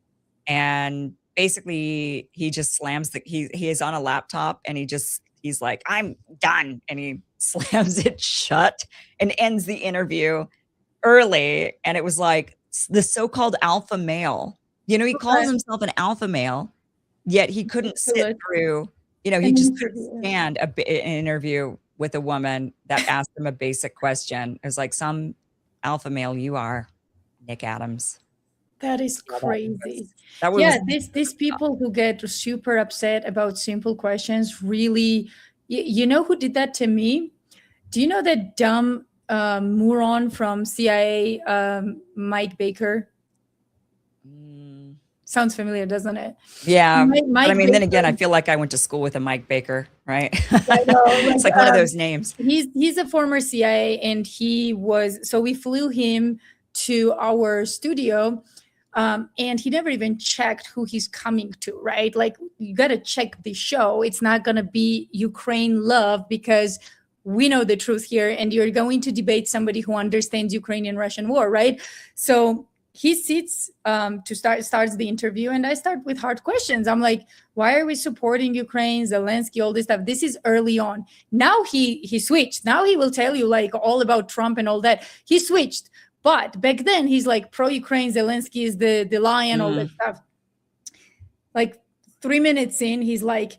and basically he just slams he is on a laptop and he's like, I'm done. And he slams it shut and ends the interview early. And it was like the so-called alpha male, he calls himself an alpha male, yet he couldn't sit through, he just couldn't stand an interview with a woman that asked him a basic question. It was like, some alpha male you are, Nick Adams. That is crazy. That was these people who get super upset about simple questions really, you know who did that to me? Do you know that dumb moron from CIA, Mike Baker? Sounds familiar, doesn't it? Yeah. But I mean, then again, I feel like I went to school with a Mike Baker, right? I know, it's like one of those names. He's a former CIA and so we flew him to our studio and he never even checked who he's coming to, right? Like you got to check the show. It's not going to be Ukraine love because we know the truth here, and you're going to debate somebody who understands Ukrainian-Russian war, right? So he sits starts the interview, and I start with hard questions. I'm like, why are we supporting Ukraine, Zelensky, all this stuff? This is early on. Now he switched. Now he will tell you like all about Trump and all that. He switched. But back then he's like pro-Ukraine, Zelensky is the lion, all that stuff. Like 3 minutes in, he's like,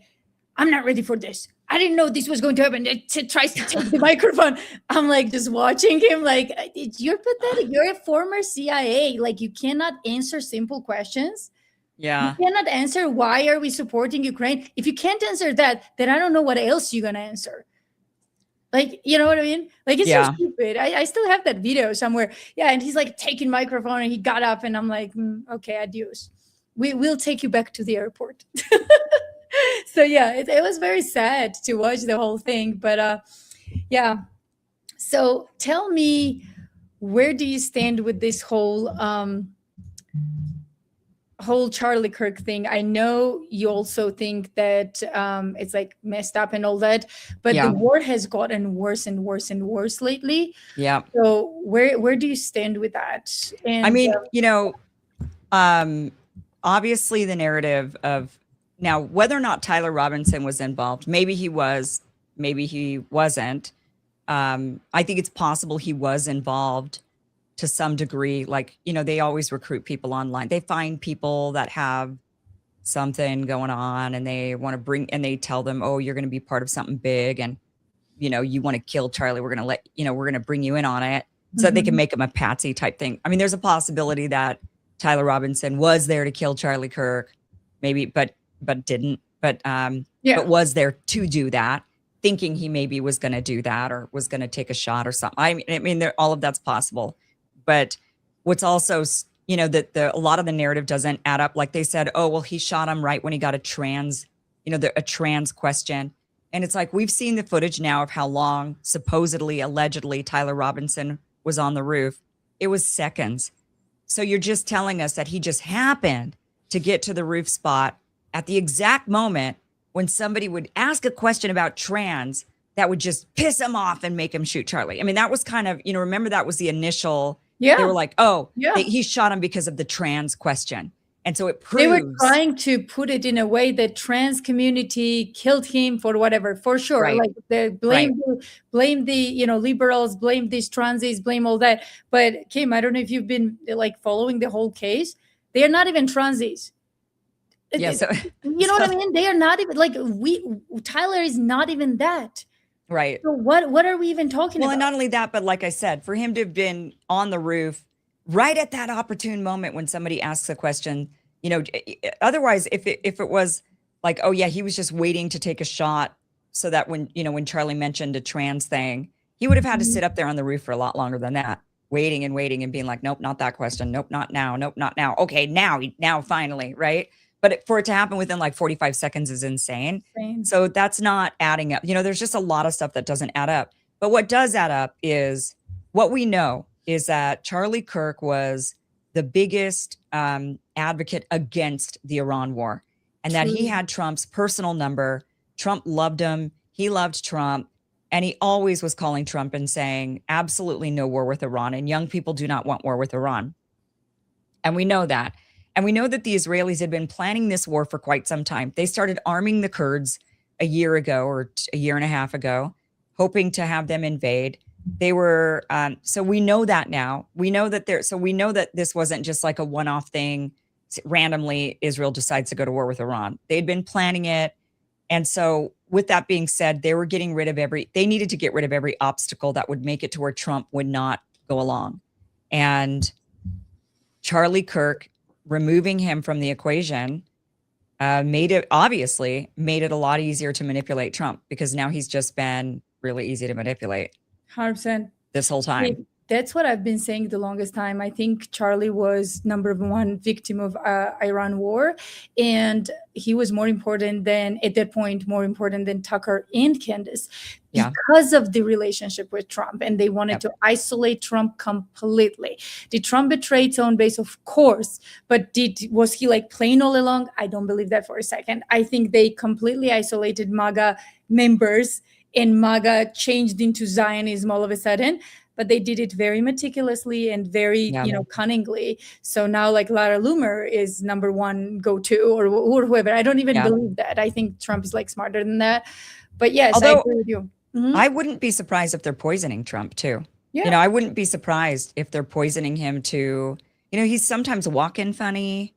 I'm not ready for this. I didn't know this was going to happen. It tries to take the microphone. I'm like just watching him like, you're pathetic. You're a former CIA. Like you cannot answer simple questions. Yeah. You cannot answer why are we supporting Ukraine. If you can't answer that, then I don't know what else you're going to answer. Like, you know what I mean? Like, it's so stupid. I still have that video somewhere. Yeah, and he's like taking microphone, and he got up, and I'm like, okay, adios. We'll take you back to the airport. So yeah, it was very sad to watch the whole thing. But yeah. So tell me, where do you stand with this whole Charlie Kirk thing? I know you also think that it's like messed up and all that, but the war has gotten worse and worse and worse lately. Yeah. So where do you stand with that? And I mean, obviously the narrative of now, whether or not Tyler Robinson was involved, maybe he was, maybe he wasn't. I think it's possible he was involved to some degree. Like, they always recruit people online. They find people that have something going on, and they want to and they tell them, oh, you're going to be part of something big. And, you want to kill Charlie. We're going to bring you in on it so that they can make him a patsy type thing. I mean, there's a possibility that Tyler Robinson was there to kill Charlie Kirk, maybe, but didn't, but was there to do that, thinking he maybe was going to do that or was going to take a shot or something. I mean, all of that's possible. But what's also, that a lot of the narrative doesn't add up. Like they said, oh, well, he shot him right when he got a trans question. And it's like, we've seen the footage now of how long, supposedly, allegedly, Tyler Robinson was on the roof. It was seconds. So you're just telling us that he just happened to get to the roof spot at the exact moment when somebody would ask a question about trans that would just piss him off and make him shoot Charlie. I mean, that was kind of, remember that was the initial, they were like, oh, he shot him because of the trans question. And so it proves. They were trying to put it in a way that trans community killed him for whatever, for sure. Right. Like they blame the liberals, blame these transies, blame all that. But Kim, I don't know if you've been like following the whole case. They are not even transies. Yeah, so, what I mean? They are not even like Tyler is not even that. Right. So what are we even talking about? Well, and not only that, but like I said, for him to have been on the roof right at that opportune moment when somebody asks a question, otherwise, if it was like, oh yeah, he was just waiting to take a shot so that when Charlie mentioned a trans thing, he would have had to sit up there on the roof for a lot longer than that, waiting and being like, nope, not that question. Nope, not now. Nope, not now. Okay, now finally, right? But for it to happen within like 45 seconds is insane. So that's not adding up. There's just a lot of stuff that doesn't add up. But what does add up is what we know is that Charlie Kirk was the biggest advocate against the Iran war, and that he had Trump's personal number. Trump loved him. He loved Trump. And he always was calling Trump and saying, absolutely no war with Iran. And young people do not want war with Iran. And we know that. And we know that the Israelis had been planning this war for quite some time. They started arming the Kurds a year ago or a year and a half ago, hoping to have them invade. They were, so we know that now. We know that we know that this wasn't just like a one-off thing. Randomly, Israel decides to go to war with Iran. They'd been planning it. And so with that being said, they needed to get rid of every obstacle that would make it to where Trump would not go along. And Charlie Kirk, removing him from the equation, made it a lot easier to manipulate Trump, because now he's just been really easy to manipulate. 100%. This whole time. That's what I've been saying the longest time. I think Charlie was number one victim of Iran war, and he was more important than Tucker and Candace because of the relationship with Trump, and they wanted to isolate Trump completely. Did Trump betray his own base? Of course, but was he like playing all along? I don't believe that for a second. I think they completely isolated MAGA members and MAGA changed into Zionism all of a sudden. But they did it very meticulously and very, cunningly. So now, like, Lara Loomer is number one go-to, or whoever. I don't even believe that. I think Trump is like smarter than that. But yes, I agree with you. I wouldn't be surprised if they're poisoning Trump too. Yeah. I wouldn't be surprised if they're poisoning him to, he's sometimes walking funny.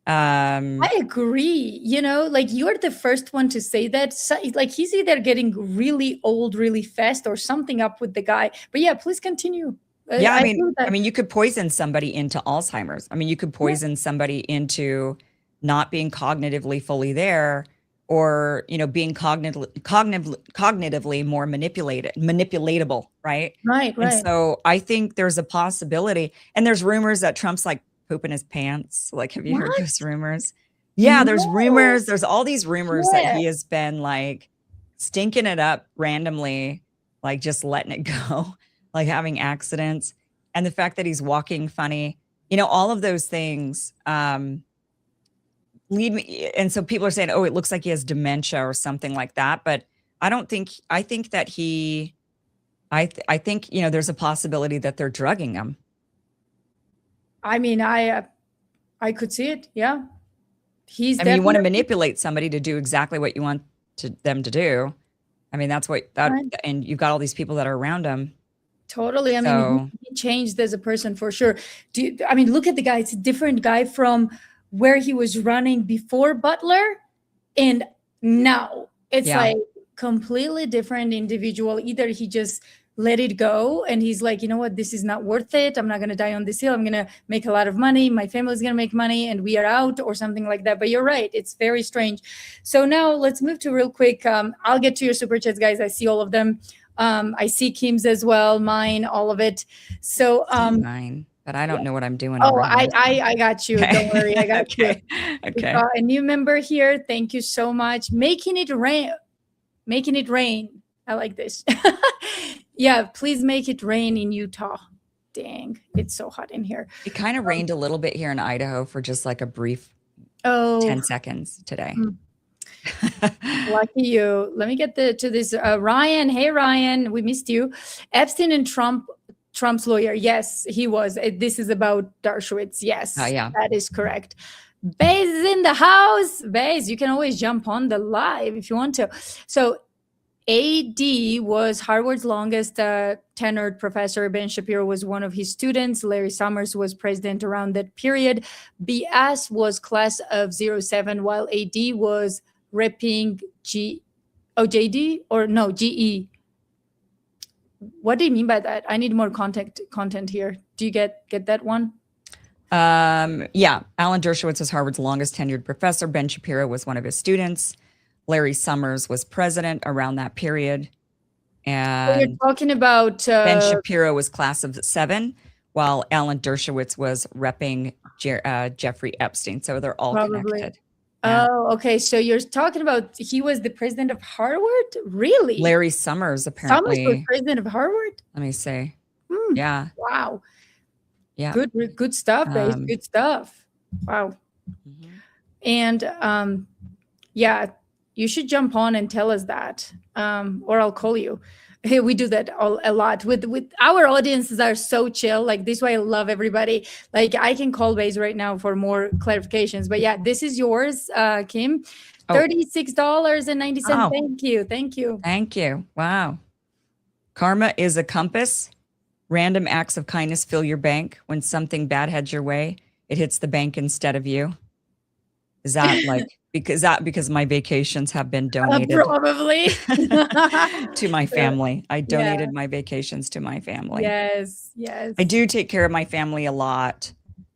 I agree. Like, you're the first one to say that. So, like, he's either getting really old really fast or something up with the guy. But yeah, please continue. Yeah, I mean, you could poison somebody into Alzheimer's. I mean, you could poison somebody into not being cognitively fully there, or being cognitively more manipulatable, right? Right. And so I think there's a possibility, and there's rumors that Trump's like pooping his pants. Like, have you heard those rumors? Yeah, there's rumors. There's all these rumors that he has been like stinking it up randomly, like just letting it go, like having accidents. And the fact that he's walking funny, all of those things lead me. And so people are saying, oh, it looks like he has dementia or something like that. But I don't think, I think that I think, there's a possibility that they're drugging him. I mean, I could see it. Yeah. You want to manipulate somebody to do exactly what you want them to do. I mean, that's what and you've got all these people that are around him. Totally. I mean, he changed as a person for sure. Look at the guy. It's a different guy from where he was running before Butler and now. It's like completely different individual. Either he just let it go and he's like, you know what, this is not worth it. I'm not going to die on this hill. I'm going to make a lot of money. My family's going to make money and we are out, or something like that. But you're right. It's very strange. So now let's move to real quick. I'll get to your super chats, guys. I see all of them. I see Kim's as well, mine, all of it. So mine, but I don't know what I'm doing. Oh, I got you. Don't worry. I got you. Okay. A new member here. Thank you so much. Making it rain. I like this. Yeah, please make it rain in Utah. Dang, it's so hot in here. It kind of rained a little bit here in Idaho for just like a brief 10 seconds today. Lucky you. Let me get to this. Ryan, hey Ryan, we missed you. Epstein and Trump's lawyer. Yes, he was. This is about Dershowitz. Yes, that is correct. Baze is in the house. Baze, you can always jump on the live if you want to. So AD was Harvard's longest tenured professor. Ben Shapiro was one of his students. Larry Summers was president around that period. BS was class of 07, while AD was repping JD or no, GE. What do you mean by that? I need more content here. Do you get that one? Yeah. Alan Dershowitz was Harvard's longest tenured professor. Ben Shapiro was one of his students. Larry Summers was president around that period. And so you're talking about Ben Shapiro was class of 7, while Alan Dershowitz was repping Jeffrey Epstein. So they're all connected. Yeah. Oh, okay. So you're talking about he was the president of Harvard? Really? Larry Summers, apparently. Summers was president of Harvard? Let me see. Yeah. Wow. Yeah. Good stuff, guys. Good stuff. Wow. Mm-hmm. And yeah, you should jump on and tell us that, or I'll call you. Hey, we do that a lot with our audiences are so chill. Like, this is why I love everybody. Like, I can call Baze right now for more clarifications. But yeah, this is yours, Kim. $36.90. Oh. Thank you. Thank you. Wow. Karma is a compass. Random acts of kindness fill your bank. When something bad heads your way, it hits the bank instead of you. Is that like because my vacations have been donated probably to my family. I donated my vacations to my family. Yes. I do take care of my family a lot.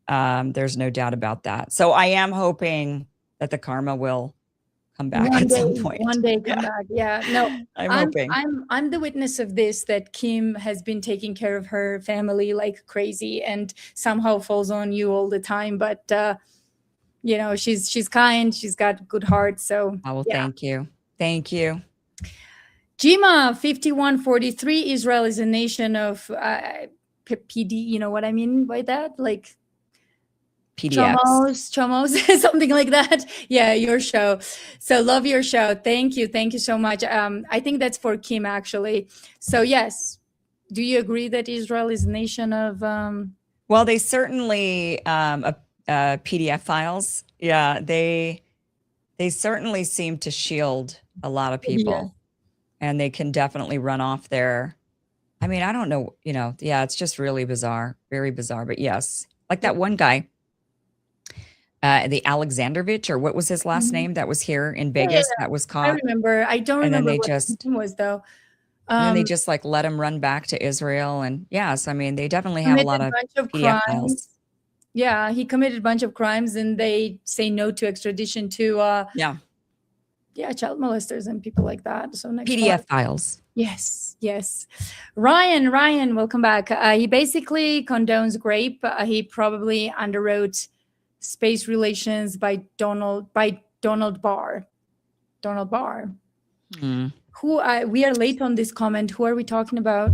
There's no doubt about that. So I am hoping that the karma will come back at some point. One day come back. Yeah. No, I'm hoping. I'm the witness of this, that Kim has been taking care of her family like crazy and somehow falls on you all the time. But she's kind. She's got good heart. So thank you. Thank you. Jima 5143. Israel is a nation of PD. You know what I mean by that? Like PDFs. Chomos, something like that. Yeah, your show. So love your show. Thank you so much. I think that's for Kim actually. So yes, do you agree that Israel is a nation of? Well, they certainly PDF files. Yeah, they certainly seem to shield a lot of people, and they can definitely run off there. I mean, I don't know, yeah, it's just really bizarre, very bizarre. But yes, like that one guy, the Alexandrovich, or what was his last name, that was here in Vegas, that was I caught. remember. I don't And then remember they what his just, name was though. and then they just like let him run back to Israel. And yes, I mean, they definitely have a lot of bunch of PDF crimes. files. Yeah, he committed a bunch of crimes, and they say no to extradition to child molesters and people like that. So next PDF files. Yes. Ryan, welcome back. He basically condones rape. He probably underwrote Space Relations by Donald Barr. Donald Barr. Who we are late on this comment. Who are we talking about?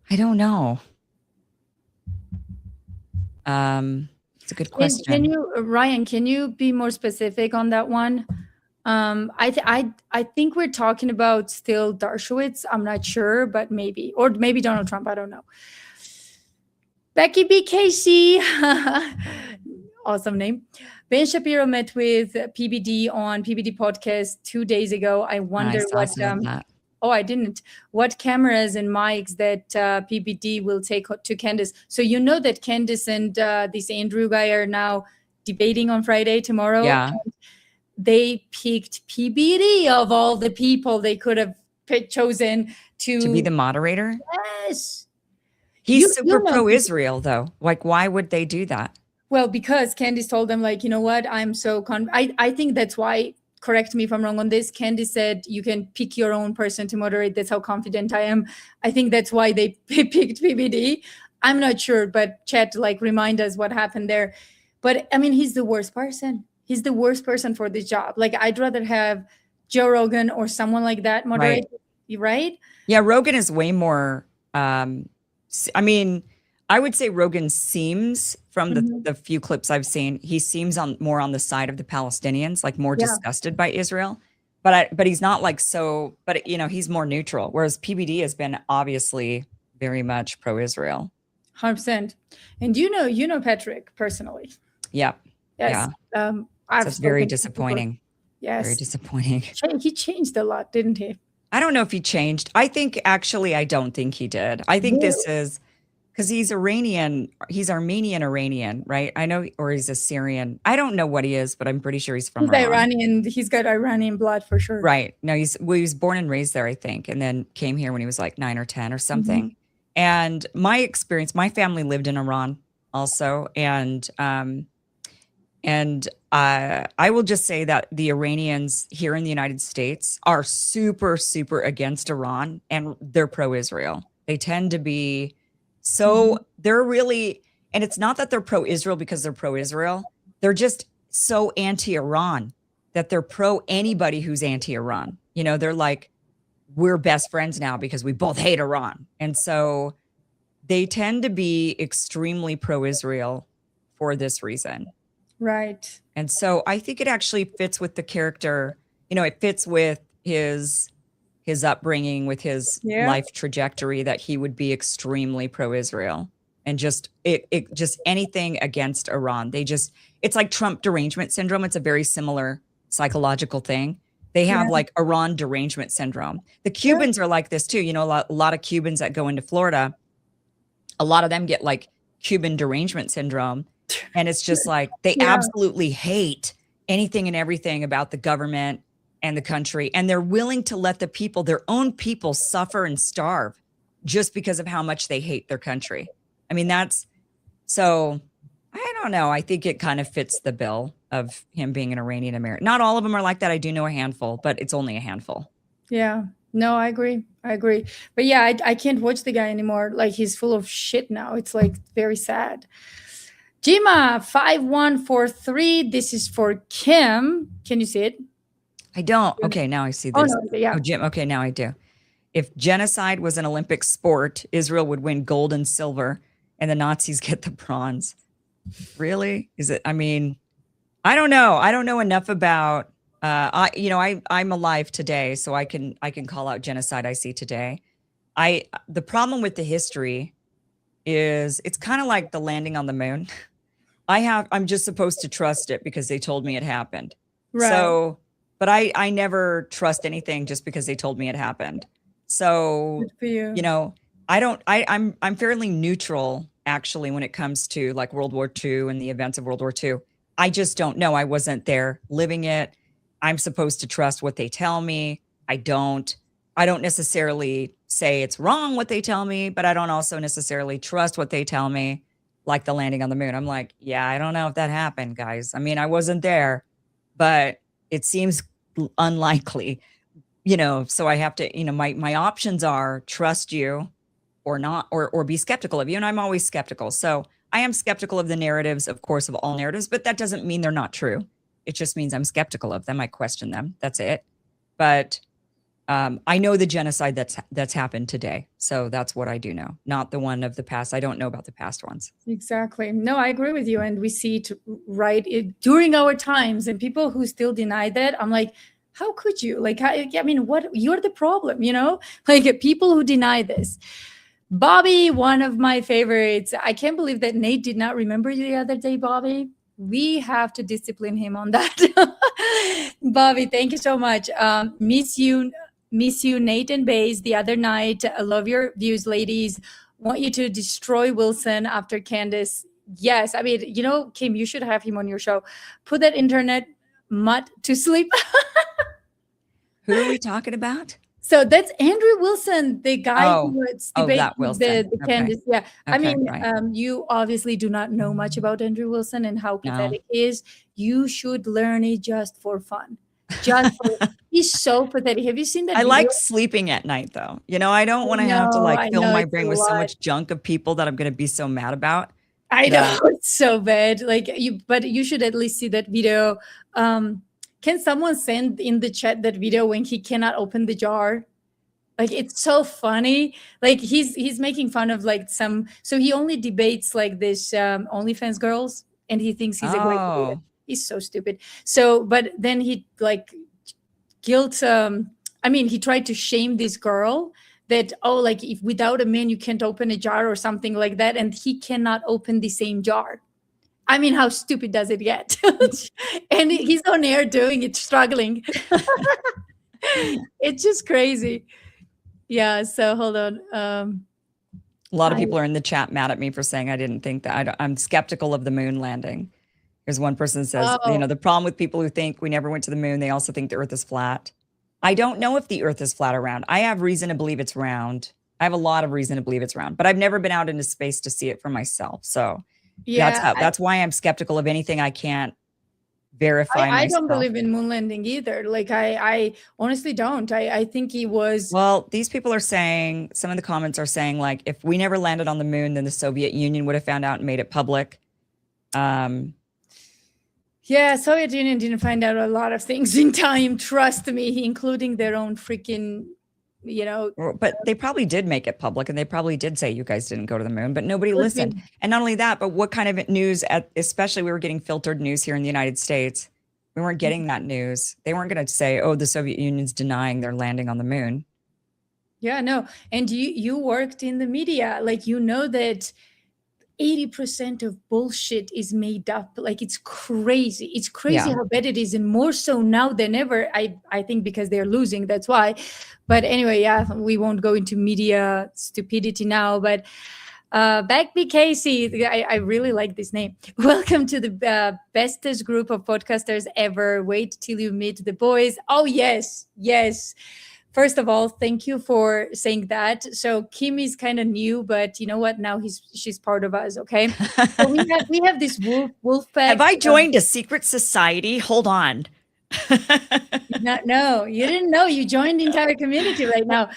I don't know. It's a good question. Ryan, can you be more specific on that one? I think we're talking about still Dershowitz. I'm not sure, but maybe, or maybe Donald Trump. I don't know. Becky B. Casey, awesome name. Ben Shapiro met with PBD on PBD podcast 2 days ago. I wonder what. Oh, I didn't. What cameras and mics that PBD will take to Candace? So you know that Candace and this Andrew guy are now debating on Friday tomorrow. Yeah. They picked PBD of all the people they could have chosen to be the moderator. Yes. He's super pro-Israel though. Like, why would they do that? Well, because Candace told them, like, you know what? I'm so I think that's why. Correct me if I'm wrong on this. Candice said you can pick your own person to moderate. That's how confident I am. I think that's why they picked PBD. I'm not sure, but chat, like, remind us what happened there. But I mean, he's the worst person. He's the worst person for this job. Like, I'd rather have Joe Rogan or someone like that moderate. Right? Yeah, Rogan is way more. I mean, I would say Rogan seems, from the few clips I've seen, he seems more on the side of the Palestinians, like more disgusted by Israel. But he's not like so. But he's more neutral. Whereas PBD has been obviously very much pro-Israel. 100%. And you know Patrick personally. Yeah. Yes. Yeah. It's very disappointing. Yes. Very disappointing. He changed a lot, didn't he? I don't know if he changed. I don't think he did. I think this is. Because he's Iranian, he's Armenian Iranian, right? I know, or he's Assyrian. I don't know what he is, but I'm pretty sure he's from Iran. Iranian. He's got Iranian blood for sure. Right. No, he was born and raised there, I think, and then came here when he was like 9 or 10 or something. And my experience, my family lived in Iran also, and I will just say that the Iranians here in the United States are super, super against Iran, and they're pro-Israel. They tend to be. So they're really, and it's not that they're pro-Israel because they're pro-Israel. They're just so anti-Iran that they're pro anybody who's anti-Iran. They're like, we're best friends now because we both hate Iran. And so they tend to be extremely pro-Israel for this reason. Right. And so I think it actually fits with the character. It fits with his upbringing, with his life trajectory, that he would be extremely pro-Israel, and just anything against Iran. It's like Trump derangement syndrome. It's a very similar psychological thing. They have like Iran derangement syndrome. The Cubans are like this too. A lot of Cubans that go into Florida, a lot of them get like Cuban derangement syndrome. And it's just like, they absolutely hate anything and everything about the government and the country, and they're willing to let their own people suffer and starve just because of how much they hate their country. I mean, so I don't know. I think it kind of fits the bill of him being an Iranian American. Not all of them are like that. I do know a handful, but it's only a handful. Yeah, no, I agree. But yeah, I can't watch the guy anymore. Like, he's full of shit now. It's like very sad. Jima 5143. This is for Kim. Can you see it? I don't. Okay, now I see this. Jim. Okay, now I do. If genocide was an Olympic sport, Israel would win gold and silver. and the Nazis get the bronze. Really? Is it? I mean, I don't know. I don't know enough about. I'm alive today, so I can call out genocide I see today. The problem with the history is it's kind of like the landing on the moon. I'm just supposed to trust it because they told me it happened. Right. So, but I never trust anything just because they told me it happened. So, Good for you. I'm fairly neutral actually when it comes to like World War II and the events of World War II. I just don't know. I wasn't there living it. I'm supposed to trust what they tell me. I don't necessarily say it's wrong what they tell me, but I don't also necessarily trust what they tell me, like the landing on the moon. I'm like, yeah, I don't know if that happened, guys. I mean, I wasn't there, but it seems unlikely, so I have to, my options are trust you or not, or be skeptical of you. And I'm always skeptical. So I am skeptical of the narratives, of course, of all narratives, but that doesn't mean they're not true. It just means I'm skeptical of them. I question them. That's it. But I know the genocide that's happened today. So that's what I do know, not the one of the past. I don't know about the past ones. Exactly. No, I agree with you. And we see it during our times, and people who still deny that, I'm like, how could you? Like, what? You're the problem, like people who deny this. Bobby, one of my favorites. I can't believe that Nate did not remember you the other day, Bobby. We have to discipline him on that. Bobby, thank you so much. Miss you, Nate and Bays, the other night. I love your views, ladies. Want you to destroy Wilson after Candace. Yes, I mean, Kim, you should have him on your show. Put that internet mutt to sleep. Who are we talking about? So that's Andrew Wilson, the guy who was debating the Candace. Yeah. Okay, I mean, right. You obviously do not know much about Andrew Wilson and how pathetic he is. You should learn it just for fun. He's so pathetic. Have you seen that? I like sleeping at night, though. I don't want to have to fill my brain with so much junk of people that I'm going to be so mad about. I know, it's so bad. But you should at least see that video. Can someone send in the chat that video when he cannot open the jar? Like, it's so funny. Like, he's making fun of so he only debates like this OnlyFans girls, and he thinks he's a great debater. He's so stupid. So, but then he he tried to shame this girl that, if without a man you can't open a jar or something like that, and he cannot open the same jar. I mean, how stupid does it get? And he's on air doing it, struggling. It's just crazy. Yeah, so hold on. A lot of people are in the chat mad at me for saying I didn't think that. I'm skeptical of the moon landing. Here's one person says, the problem with people who think we never went to the moon, they also think the earth is flat. I don't know if the earth is flat or round. I have reason to believe it's round. I have a lot of reason to believe it's round, but I've never been out into space to see it for myself. So yeah, that's why I'm skeptical of anything I can't verify. I don't believe in moon landing either. Like, I honestly don't. I think he was. Well, these people are saying, some of the comments are saying, like, if we never landed on the moon, then the Soviet Union would have found out and made it public. Yeah, Soviet Union didn't find out a lot of things in time. Trust me, including their own freaking, But they probably did make it public, and they probably did say you guys didn't go to the moon, but nobody listened. And not only that, but what kind of news? Especially, we were getting filtered news here in the United States. We weren't getting that news. They weren't going to say, "Oh, the Soviet Union's denying they're landing on the moon." Yeah, no. And you worked in the media, that 80% of bullshit is made up. Like, it's crazy. It's crazy how bad it is, and more so now than ever. I think because they're losing, that's why. But anyway, we won't go into media stupidity now. But Backby Casey, I really like this name. Welcome to the bestest group of podcasters ever. Wait till you meet the boys. Oh, yes. First of all, thank you for saying that. So Kim is kind of new, but you know what? Now she's part of us. Okay. So we have this wolf pack. Have I joined a secret society? Hold on. No, you didn't know. You joined the entire community right now.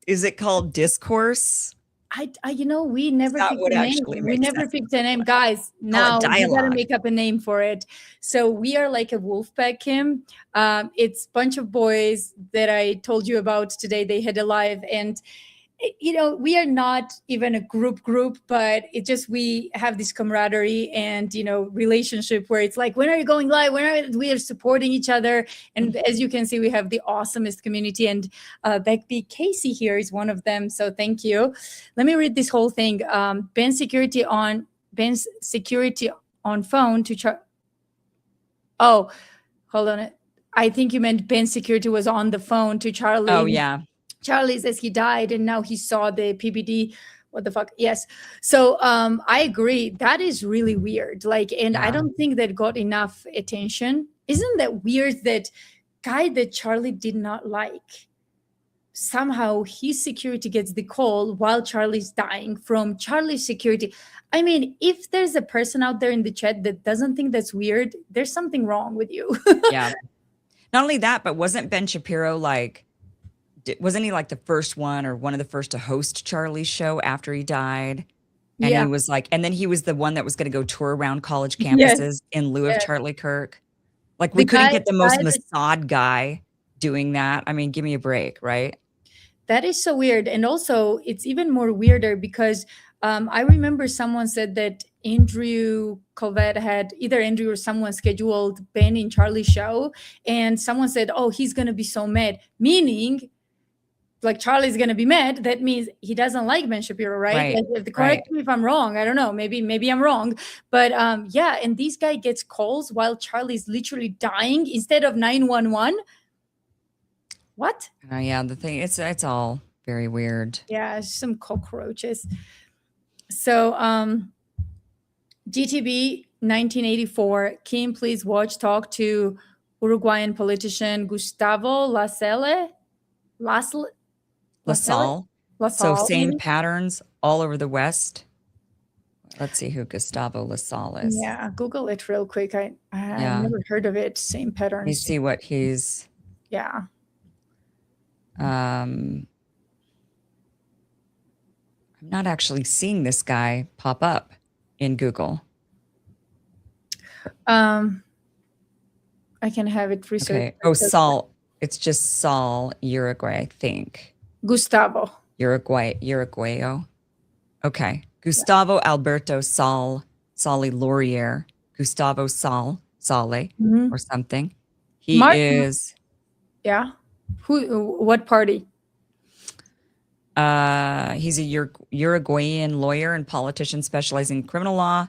Is it called Discourse? We never picked a name. We never picked a name, guys. Now you gotta make up a name for it. So we are like a wolf pack, Kim. It's a bunch of boys that I told you about today. They had a live, and we are not even a group, but it just, we have this camaraderie and, relationship where it's like, when are you going live? We are supporting each other. And as you can see, we have the awesomest community. And Becky Casey here is one of them. So thank you. Let me read this whole thing. Ben's security on phone to oh, hold on. I think you meant Ben's security was on the phone to Charlie. Oh, yeah. Charlie says he died and now he saw the PBD. What the fuck? Yes. So I agree. That is really weird. And I don't think that got enough attention. Isn't that weird that guy that Charlie did not like, somehow his security gets the call while Charlie's dying from Charlie's security? I mean, if there's a person out there in the chat that doesn't think that's weird, there's something wrong with you. Yeah. Not only that, but wasn't Ben Shapiro wasn't he like the first one or one of the first to host Charlie's show after he died? And he was like, and then he was the one that was going to go tour around college campuses in lieu of Charlie Kirk. Like, we couldn't get the most Mossad guy doing that. I mean, give me a break, right? That is so weird. And also, it's even more weirder because I remember someone said that Andrew Colvett had, either Andrew or someone, scheduled Ben in Charlie's show. And someone said, oh, he's going to be so mad. Meaning, like, Charlie's going to be mad. That means he doesn't like Ben Shapiro, right? Correct me if I'm wrong. I don't know. Maybe I'm wrong. But yeah, and this guy gets calls while Charlie's literally dying instead of 911. What? Yeah, the thing, it's all very weird. Yeah, some cockroaches. So GTB 1984, Kim, please talk to Uruguayan politician Gustavo Lassalle. So same patterns all over the West. Let's see who Gustavo Lassalle is. Yeah, Google it real quick. I never heard of it. Same patterns. Let me see what he's. Yeah. I'm not actually seeing this guy pop up in Google. I can have it researched. Okay. Oh, Saul. It's just Saul, Uruguay, I think. Gustavo. Uruguayo. Okay. Gustavo Alberto Sale Laurier. Gustavo Sale, or something. He is. Yeah. What party? He's a Uruguayan lawyer and politician specializing in criminal law,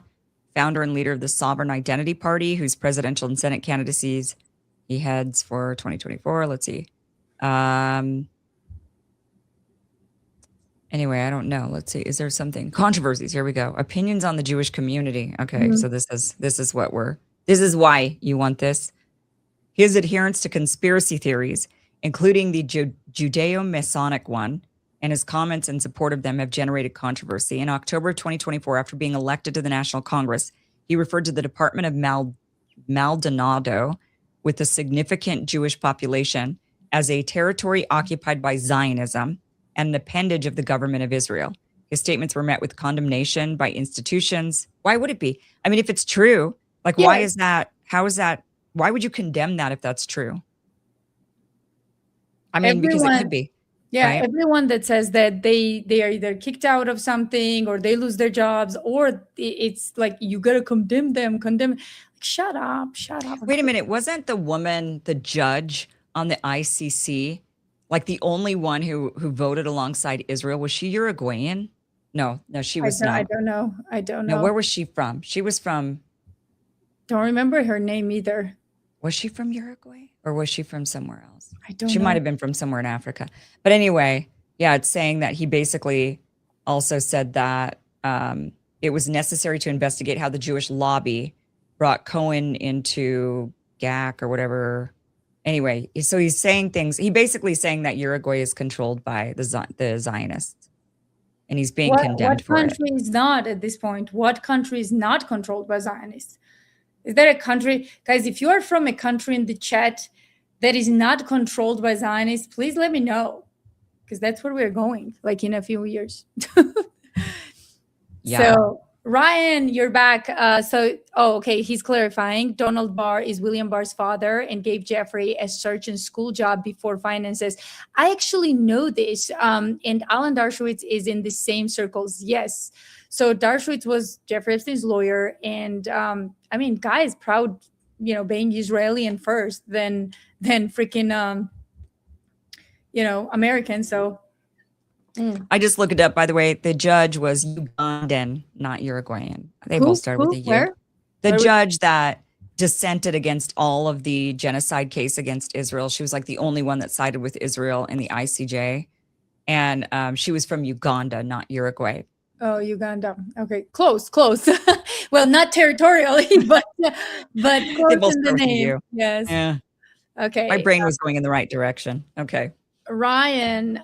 founder and leader of the Sovereign Identity Party, whose presidential and Senate candidacies he heads for 2024. Let's see. Anyway, I don't know. Let's see. Is there something? Controversies. Here we go. Opinions on the Jewish community. Okay, so this is why you want this. His adherence to conspiracy theories, including the Judeo-Masonic one, and his comments in support of them have generated controversy. In October of 2024, after being elected to the National Congress, he referred to the Department of Maldonado, with a significant Jewish population, as a territory occupied by Zionism and an appendage of the government of Israel. His statements were met with condemnation by institutions. Why would it be? I mean, if it's true, like, why is that? How is that? Why would you condemn that if that's true? I mean, because it could be. Yeah, right? Everyone that says that they are either kicked out of something or they lose their jobs, or it's like, you got to condemn them. Like, shut up. Wait a minute. Wasn't the woman, the judge on the ICC, like the only one who voted alongside Israel? Was she Uruguayan? No, she was not. I don't know. No, where was she from? She was from. Don't remember her name either. Was she from Uruguay or was she from somewhere else? I don't know. She might have been from somewhere in Africa. But anyway, yeah, it's saying that he basically also said that it was necessary to investigate how the Jewish lobby brought Cohen into GAC or whatever. Anyway, so he's saying things. He basically saying that Uruguay is controlled by the Zionists, and he's being condemned for it. What country is not at this point? What country is not controlled by Zionists? Is there a country, guys? If you are from a country in the chat that is not controlled by Zionists, please let me know, because that's where we're going, like, in a few years. Yeah. Ryan, you're back. Okay, he's clarifying. Donald Barr is William Barr's father and gave Jeffrey a search and school job before finances. I actually know this. And Alan Dershowitz is in the same circles. Yes. So Dershowitz was Jeffrey Epstein's lawyer. And I mean, guy is proud, being Israeli and first, than freaking, American. So. I just looked it up, by the way. The judge was Ugandan, not Uruguayan. They Who? both started with a U. Where? The judge that dissented against all of the genocide case against Israel. She was like the only one that sided with Israel in the ICJ. And she was from Uganda, not Uruguay. Oh, Uganda. Okay, close. Well, not territorially, but close in the name. Yes. Yeah. Okay. My brain was going in the right direction. Okay. Ryan,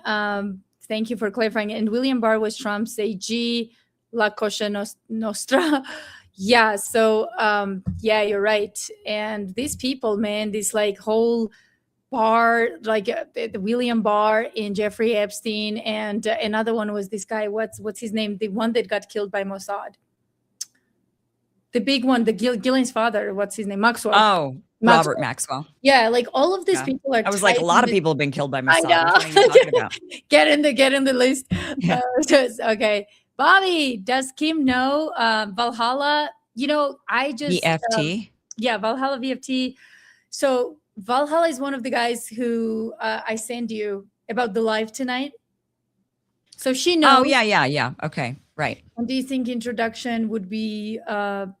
thank you for clarifying. And William Barr was Trump's AG, La Cosa Nostra. Yeah. So, yeah, you're right. And these people, man, this like whole Barr, like the William Barr and Jeffrey Epstein, and another one was this guy. What's his name? The one that got killed by Mossad. The big one, the Gillian's father. What's his name? Maxwell. Oh, Robert Maxwell. Yeah, like all of these people are. I was like, a lot of people have been killed by Mossad. I know. Get in the list. Yeah. Okay, Bobby, does Kim know Valhalla? I just VFT. Yeah, Valhalla VFT. So Valhalla is one of the guys who I send you about the live tonight. So she knows. Oh, yeah. Okay, right. And do you think introduction would be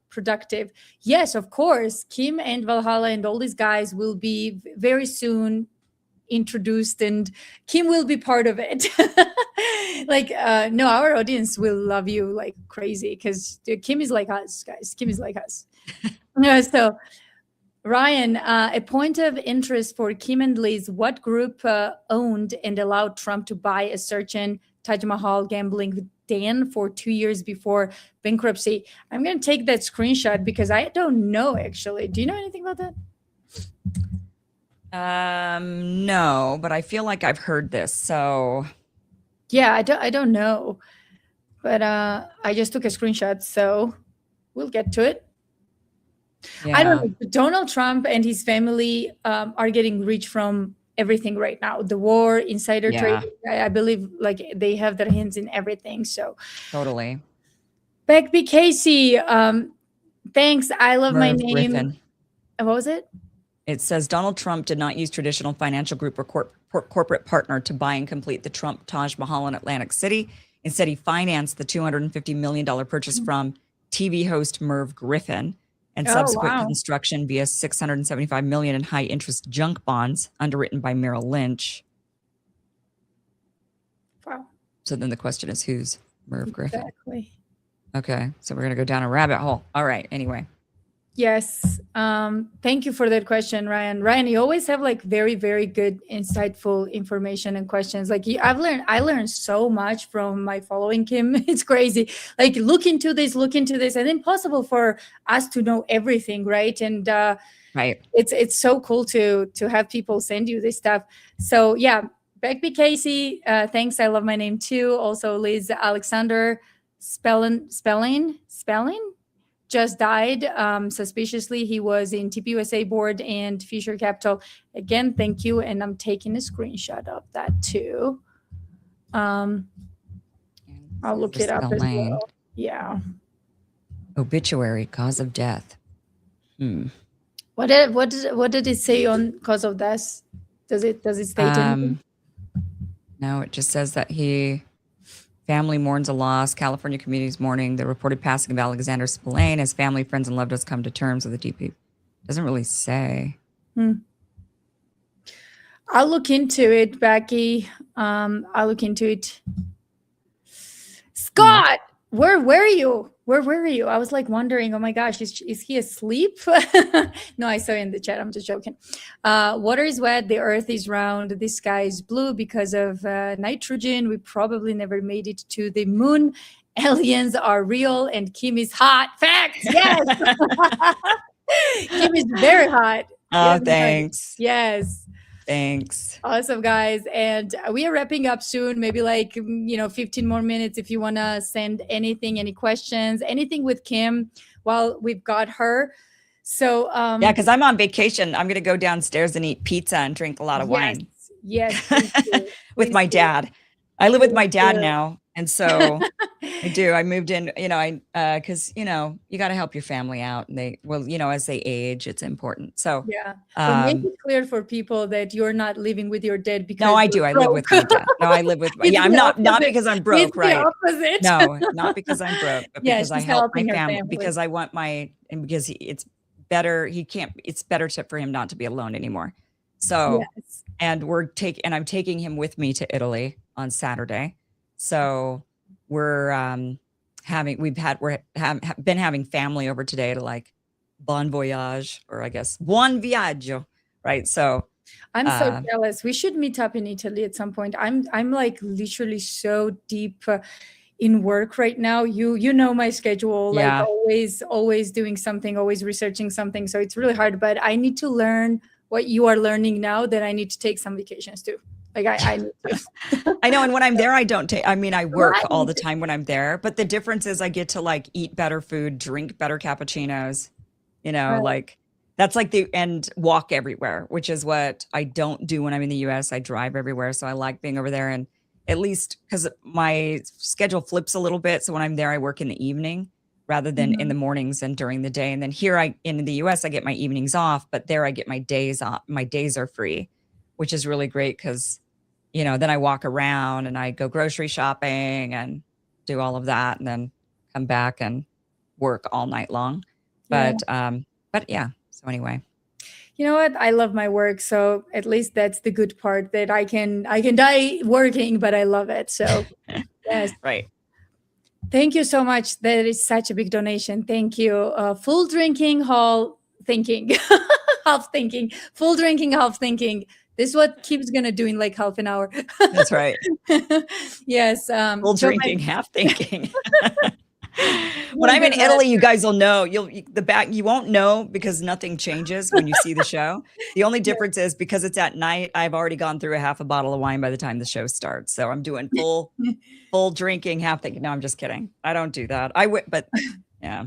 productive? Yes, of course. Kim and Valhalla and all these guys will be very soon introduced, and Kim will be part of it. No, our audience will love you like crazy because Kim is like us, guys. Kim is like us. So Ryan, a point of interest for Kim and Liz, what group owned and allowed Trump to buy a certain Taj Mahal gambling den for 2 years before bankruptcy? I'm going to take that screenshot because I don't know, actually. Do you know anything about that? No, but I feel like I've heard this. So yeah, I don't know, but I just took a screenshot, so we'll get to it. Yeah. I don't know. Donald Trump and his family are getting rich from everything right now. The war, insider trading. I believe like they have their hands in everything. So totally. Becky Casey, thanks. I love my name. Griffin. What was it? It says Donald Trump did not use traditional financial group or corporate partner to buy and complete the Trump Taj Mahal in Atlantic City. Instead, he financed the $250 million purchase from TV host Merv Griffin and subsequent construction via $675 million in high interest junk bonds underwritten by Merrill Lynch. Wow. So then the question is, who's Merv Griffin? Exactly. Okay. So we're going to go down a rabbit hole. All right. Anyway. Yes. Thank you for that question, Ryan. Ryan, you always have like very, very good, insightful information and questions. Like I learned so much from my following Kim. It's crazy. Like look into this, and impossible for us to know everything, right? And right. It's so cool to have people send you this stuff. So yeah, Becky Casey, thanks. I love my name too. Also, Liz Alexander Spelling. Just died suspiciously. He was in TPUSA board and Future Capital. Again, thank you. And I'm taking a screenshot of that too. I'll look it up as well. Yeah. Obituary, cause of death. What did it say on cause of death? Does it state anything? No, it just says that family mourns a loss. California communities mourning the reported passing of Alexander Spillane as family, friends, and loved ones come to terms with the DP. Doesn't really say. I'll look into it, Becky. I'll look into it. Scott, where were you? Where were you? I was like wondering, oh my gosh, is he asleep? No, I saw you in the chat. I'm just joking. Water is wet. The earth is round. The sky is blue because of nitrogen. We probably never made it to the moon. Aliens are real and Kim is hot. Facts. Yes. Kim is very hot. Oh, thanks. Yes. Thanks. Awesome, guys. And we are wrapping up soon, maybe like, 15 more minutes if you want to send anything, any questions, anything with Kim while we've got her. So, Yeah, because I'm on vacation. I'm going to go downstairs and eat pizza and drink a lot of wine. Yes, please do. With Please my do. dad. I live with my Please dad do. now. And so I do. I moved in, because, you got to help your family out. And as they age, it's important. So, Yeah. But make it clear for people that you're not living with your dad because no, I you're do. I live broke. with my dad. No, I live with, It's yeah, I'm the not opposite. because I'm broke, It's right? the opposite. No, not because I'm broke, but Yeah, because I she's help my helping her family, family. because I want and because it's better. It's better for him not to be alone anymore. So, Yes. and I'm taking him with me to Italy on Saturday. So we're been having family over today to like bon voyage, or I guess buon viaggio, right? So I'm so jealous. We should meet up in Italy at some point. I'm like literally so deep in work right now. You know my schedule, like yeah, always doing something, always researching something. So it's really hard, but I need to learn what you are learning now, that I need to take some vacations too. Like I need to. I know. And when I'm there, I don't take, I work all the Right. time when I'm there, but the difference is I get to like eat better food, drink better cappuccinos, Right. like that's like and walk everywhere, which is what I don't do when I'm in the US. I drive everywhere. So I like being over there, and at least because my schedule flips a little bit. So when I'm there, I work in the evening rather than in the mornings and during the day. And then here in the US, I get my evenings off, but there I get my days off. My days are free, which is really great because then I walk around and I go grocery shopping and do all of that, and then come back and work all night long. Yeah. But yeah. So anyway, You know what? I love my work, so at least that's the good part, that I can die working, but I love it. So yes. right. Thank you so much. That is such a big donation. Thank you. Full drinking, half thinking. Half thinking. Full drinking, half thinking. This is what Kim's gonna do in like half an hour. That's right. Yes. Full so drinking, half thinking. When I'm in Italy, you guys will know. You won't know because nothing changes when you see the show. The only difference is because it's at night, I've already gone through a half a bottle of wine by the time the show starts. So I'm doing full drinking, half thinking. No, I'm just kidding. I don't do that. But yeah.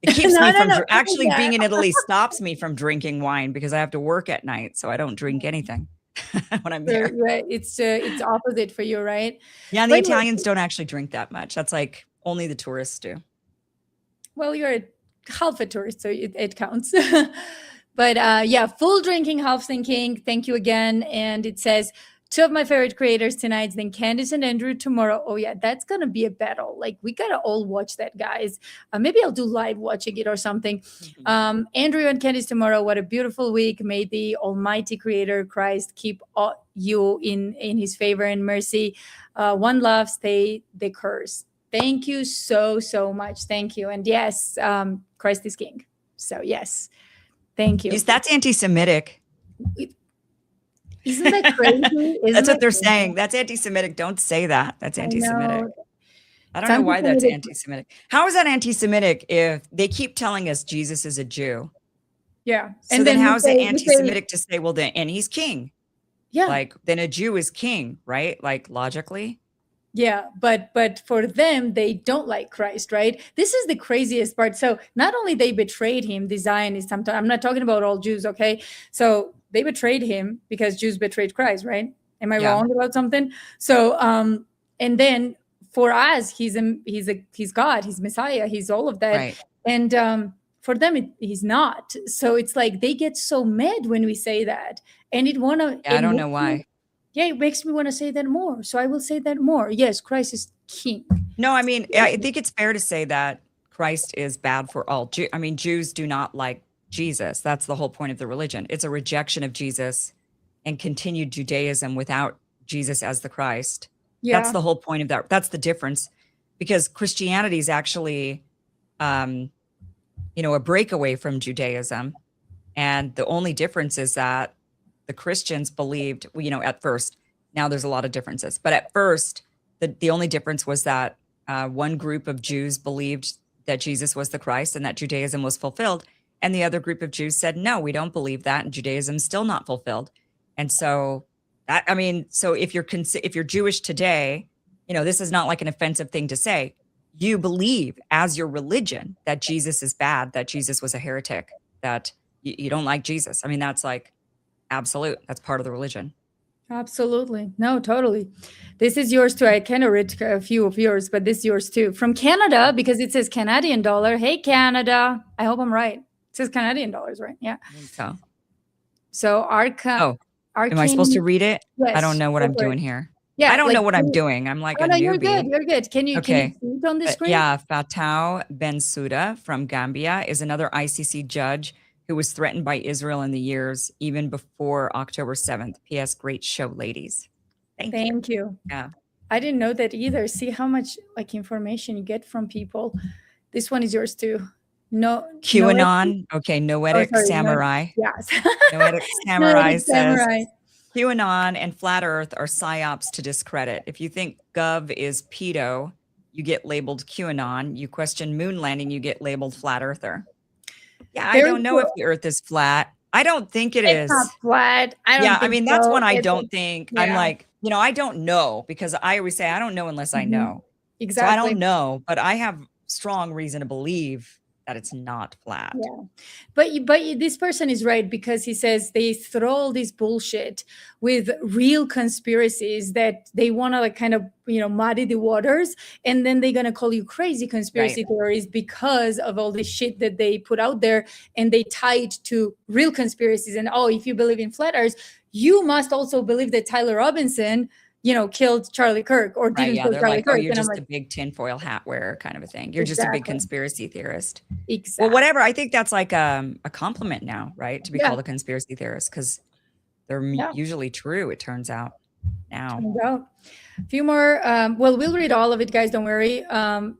It keeps me from actually being in Italy stops me from drinking wine because I have to work at night. So I don't drink anything when I'm there. Right. It's opposite for you, right? Yeah. And the Italians don't actually drink that much. That's like only the tourists do. Well, you're half a tourist, so it counts. But yeah, full drinking, half thinking. Thank you again. And it says, 2 of my favorite creators tonight, then Candice and Andrew tomorrow. Oh yeah, that's gonna be a battle. Like we gotta all watch that, guys. Maybe I'll do live watching it or something. Andrew and Candice tomorrow. What a beautiful week. May the Almighty Creator Christ keep you in His favor and mercy. One love. Stay the curse. Thank you so much. Thank you. And yes, Christ is King. So yes, thank you. That's anti-Semitic. Isn't that crazy? That's what they're saying. That's anti-Semitic. Don't say that. That's anti-Semitic. I don't know why that's anti-Semitic. How is that anti-Semitic if they keep telling us Jesus is a Jew? Yeah. So then how is it anti-Semitic to say, well, then, and he's king? Yeah. Like then a Jew is king, right? Like logically. Yeah, but for them, they don't like Christ, right? This is the craziest part. So not only they betrayed him, the Zionists, I'm not talking about all Jews, okay? So they betrayed him because Jews betrayed Christ, right? Am I wrong about something? So and then for us, he's God, he's Messiah, he's all of that. Right. And for them, he's not. So it's like they get so mad when we say that, and I don't know why. Yeah, it makes me want to say that more. So I will say that more. Yes, Christ is king. No, I mean, I think it's fair to say that Christ is bad for all Jews. I mean, Jews do not like Jesus. That's the whole point of the religion. It's a rejection of Jesus and continued Judaism without Jesus as the Christ. Yeah. That's the whole point of that. That's the difference, because Christianity is actually, a breakaway from Judaism. And the only difference is that the Christians believed, at first, now there's a lot of differences, but at first, the only difference was that one group of Jews believed that Jesus was the Christ and that Judaism was fulfilled. And the other group of Jews said, no, we don't believe that. And Judaism's still not fulfilled. And so that, I mean, so if you're Jewish today, this is not like an offensive thing to say. You believe as your religion that Jesus is bad, that Jesus was a heretic, that you don't like Jesus. I mean, that's like absolute. That's part of the religion. Absolutely. No, totally. This is yours too. I kind of read a few of yours, but this is yours too. From Canada, because it says Canadian dollar. Hey, Canada. I hope I'm right. It says Canadian dollars, right? Yeah. I think so. So am I supposed to read it? Yes, I don't know what I'm doing here. Yeah, I don't know what I'm doing. I'm like a newbie. You're good. You're good. Can you see it on the screen? Yeah, Fatou Bensouda from Gambia is another ICC judge who was threatened by Israel in the years even before October 7th. P.S. Great show, ladies. Thank you. Yeah. I didn't know that either. See how much information you get from people. This one is yours too. No QAnon. Okay, Noetic Samurai. Yes. Noetic Samurai says QAnon and flat earth are psyops to discredit. If you think Gov is pedo, you get labeled QAnon. You question moon landing, you get labeled flat earther. Yeah, I don't know if the earth is flat. I don't think it is. It's not flat. I mean, that's one I don't think. Yeah. I'm like, I don't know, because I always say I don't know unless I know. Exactly. So I don't know, but I have strong reason to believe that it's not flat. Yeah. But this person is right, because he says they throw all this bullshit with real conspiracies that they want to kind of, muddy the waters. And then they're going to call you crazy conspiracy theories because of all this shit that they put out there, and they tie it to real conspiracies. And, if you believe in flat earth, you must also believe that Tyler Robinson, killed Charlie Kirk or didn't kill Charlie Kirk. You're just a big tinfoil hat wearer kind of a thing. You're just a big conspiracy theorist. Exactly. Well, whatever. I think that's like a compliment now, right? To be called a conspiracy theorist, because they're usually true, it turns out now. A few more. We'll read all of it, guys. Don't worry.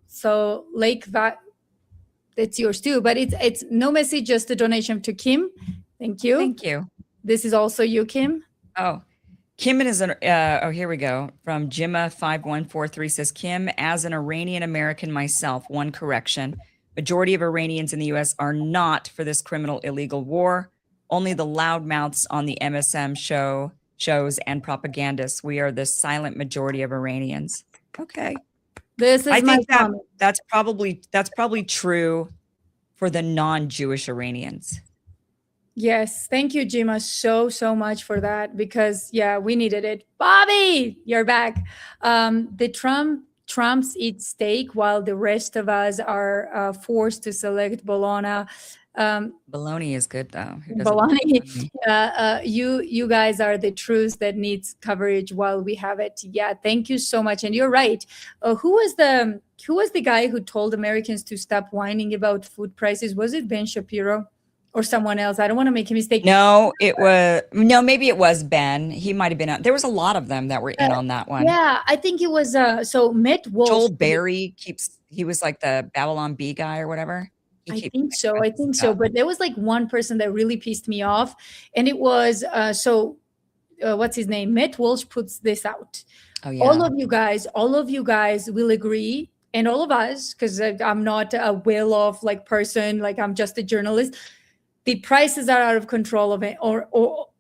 So it's yours too, but it's no message, just a donation to Kim. Thank you. Thank you. This is also you, Kim. Oh. Kim is here we go. From Jimma5143 says, Kim, as an Iranian American myself, one correction. Majority of Iranians in the US are not for this criminal illegal war. Only the loudmouths on the MSM shows and propagandists. We are the silent majority of Iranians. Okay. I think that's probably true for the non-Jewish Iranians. Yes. Thank you, Jima, so much for that, because we needed it. Bobby, you're back. The Trumps eat steak while the rest of us are forced to select bologna. Bologna is good though. Bologna. You guys are the truth that needs coverage while we have it. Yeah. Thank you so much. And you're right. Who was the guy who told Americans to stop whining about food prices? Was it Ben Shapiro? Or someone else? I don't want to make a mistake. No, maybe it was Ben. He might have been. There was a lot of them that were in on that one. Yeah, I think it was. So Matt Walsh. Joel Berry he was like the Babylon Bee guy or whatever. I think so. But there was like one person that really pissed me off, and it was what's his name? Matt Walsh puts this out. Oh yeah. All of you guys will agree, and all of us, because I'm not a well-off person, like I'm just a journalist. The prices are out of control of it, or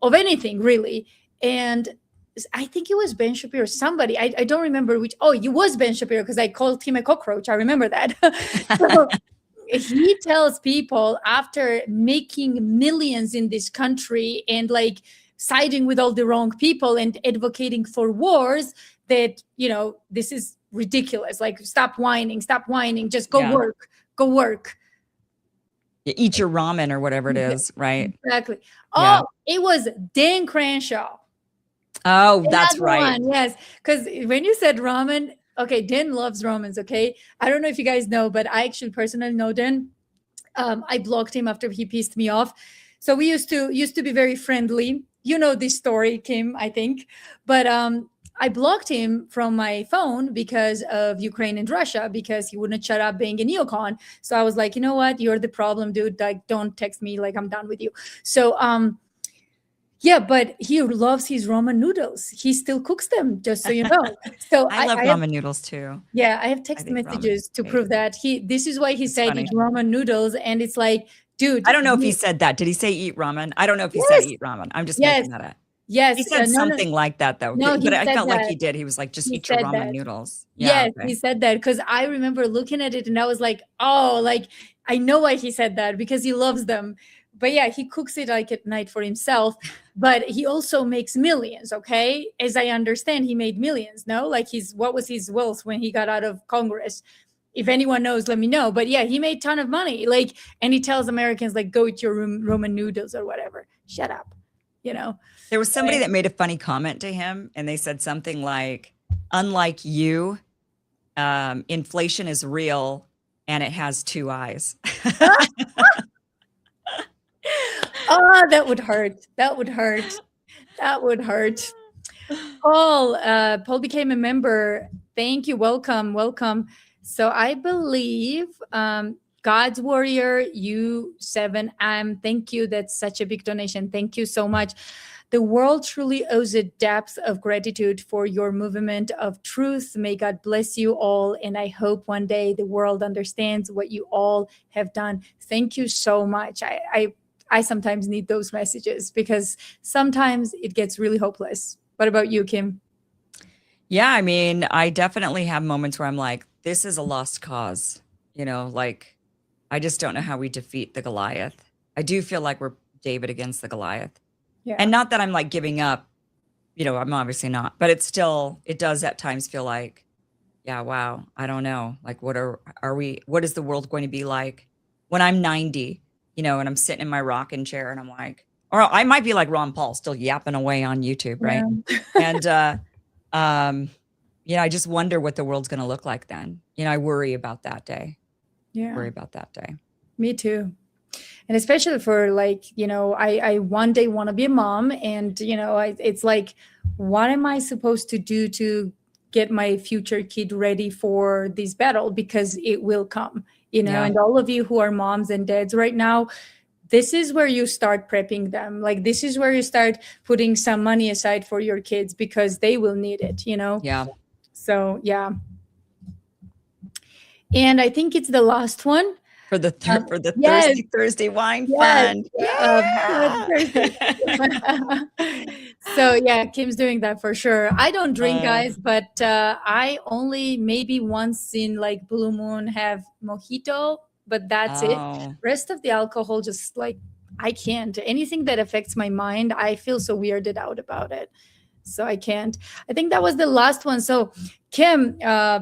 of anything really. And I think it was Ben Shapiro, somebody, I don't remember which. Oh, it was Ben Shapiro, because I called him a cockroach. I remember that. So he tells people, after making millions in this country and siding with all the wrong people and advocating for wars, that, this is ridiculous. Stop whining, just go work. You eat your ramen or whatever it is, right? Exactly. Oh, it was Dan Crenshaw. Oh, that's right. Yes, because when you said ramen, okay, Dan loves ramens, okay? I don't know if you guys know, but I actually personally know Dan. I blocked him after he pissed me off. So we used to be very friendly. You know this story, Kim, I think. But I blocked him from my phone because of Ukraine and Russia, because he wouldn't shut up being a neocon. So I was like, you know what? You're the problem, dude. Don't text me. I'm done with you. So, but he loves his ramen noodles. He still cooks them, just so you know. So I love ramen noodles too. Yeah, I have text messages to prove that. This is why he said eat ramen noodles. And it's like, dude. I don't know if he said that. Did he say eat ramen? I don't know if he said eat ramen. I'm just making that up. Yes, He said no, no, something like that though, no, but he I said felt like that. he did. He was like, "Just He eat your said ramen that. noodles." Yeah, Yes, okay. he said that because I remember looking at it and I was like, oh, like I know why he said that because he loves them. But yeah, he cooks it like at night for himself, but he also makes millions. Okay, as I understand, he made millions. No, like what was his wealth when he got out of Congress? If anyone knows, let me know. But yeah, he made a ton of money. Like, and he tells Americans like, go eat your Roman noodles or whatever. Shut up, you know. There was somebody that made a funny comment to him, and they said something like, "Unlike you, inflation is real and it has two eyes." Oh, that would hurt. That would hurt. That would hurt. Paul became a member. Thank you. Welcome. Welcome. So I believe God's Warrior, you 7. Thank you. That's such a big donation. Thank you so much. The world truly owes a depth of gratitude for your movement of truth. May God bless you all. And I hope one day the world understands what you all have done. Thank you so much. I sometimes need those messages because sometimes it gets really hopeless. What about you, Kim? Yeah, I mean, I definitely have moments where I'm like, this is a lost cause. Like, I just don't know how we defeat the Goliath. I do feel like we're David against the Goliath. Yeah. And not that I'm like giving up, I'm obviously not, but it does at times feel like, yeah, wow, I don't know. Like, what is the world going to be like when I'm 90, and I'm sitting in my rocking chair and I'm like, or I might be like Ron Paul still yapping away on YouTube, right? Yeah. And, I just wonder what the world's going to look like then. I worry about that day. Yeah. Worry about that day. Me too. And especially for like, I one day want to be a mom and, it's like, what am I supposed to do to get my future kid ready for this battle? Because it will come, Yeah. and all of you who are moms and dads right now, this is where you start prepping them. Like, this is where you start putting some money aside for your kids because they will need it, Yeah. So, yeah. And I think it's the last one. For the Yes. Thursday wine Yes. fund. Yeah. So yeah, Kim's doing that for sure. I don't drink, Uh. guys, but I only maybe once in like blue moon have mojito, but that's it. Oh. Rest of the alcohol, just like I can't. Anything that affects my mind, I feel so weirded out about it. So I can't. I think that was the last one. So Kim,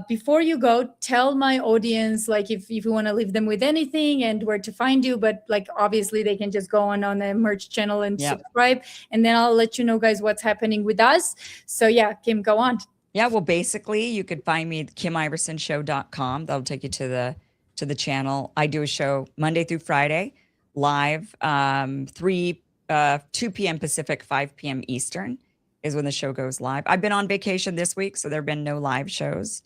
before you go, tell my audience, like if you want to leave them with anything and where to find you, but like obviously they can just go on the merch channel and subscribe, and then I'll let you know, guys, what's happening with us. So yeah, Kim, go on. Yeah, well, basically you could find me at KimIversonShow.com. That'll take you to the channel. I do a show Monday through Friday, live, 2 p.m. Pacific, 5 p.m. Eastern is when the show goes live. I've been on vacation this week, so there have been no live shows.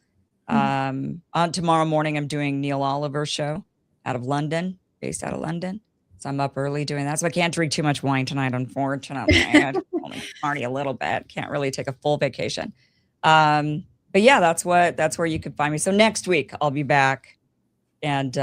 On tomorrow morning, I'm doing Neil Oliver's show based out of London. So I'm up early doing that. So I can't drink too much wine tonight, unfortunately. I only party a little bit. Can't really take a full vacation. But yeah, that's where you can find me. So next week I'll be back and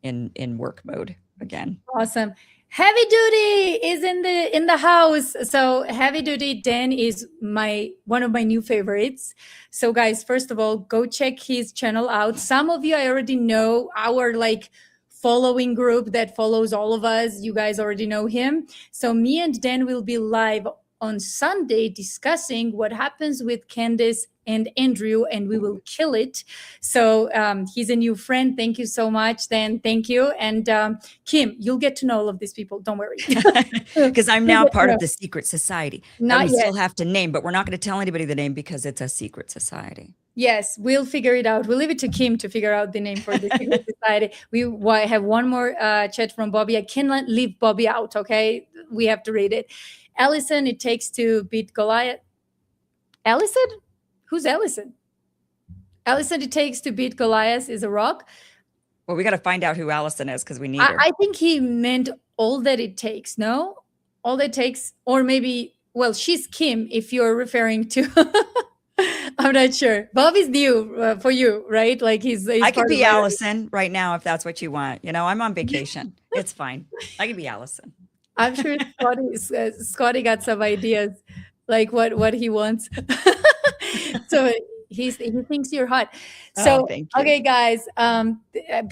in work mode again. Awesome. Heavy Duty is in the house. So Heavy Duty Dan is one of my new favorites. So guys, first of all, go check his channel out. Some of you I already know, our like following group that follows all of us. You guys already know him. So me and Dan will be live on Sunday discussing what happens with Candace and Andrew, and we will kill it. So he's a new friend. Thank you so much, Dan. Thank you. And Kim, you'll get to know all of these people. Don't worry. Because I'm now part of the secret society. Not we yet. Still have to name, but we're not going to tell anybody the name because it's a secret society. Yes, we'll figure it out. We'll leave it to Kim to figure out the name for the secret society. We have one more chat from Bobby. I cannot leave Bobby out, okay? We have to read it. Allison, it takes to beat Goliath. Allison? Who's Allison? Allison, it takes to beat Goliath is a rock. Well, we got to find out who Allison is because we need her. I think he meant all that it takes. No? All that it takes, or maybe, well, she's Kim if you're referring to... I'm not sure. Bobby's new for you, right? Like he's I could be Allison right now if that's what you want. I'm on vacation. It's fine. I could be Allison. I'm sure Scotty got some ideas, like what he wants. So he thinks you're hot. Oh, So thank you. okay, guys,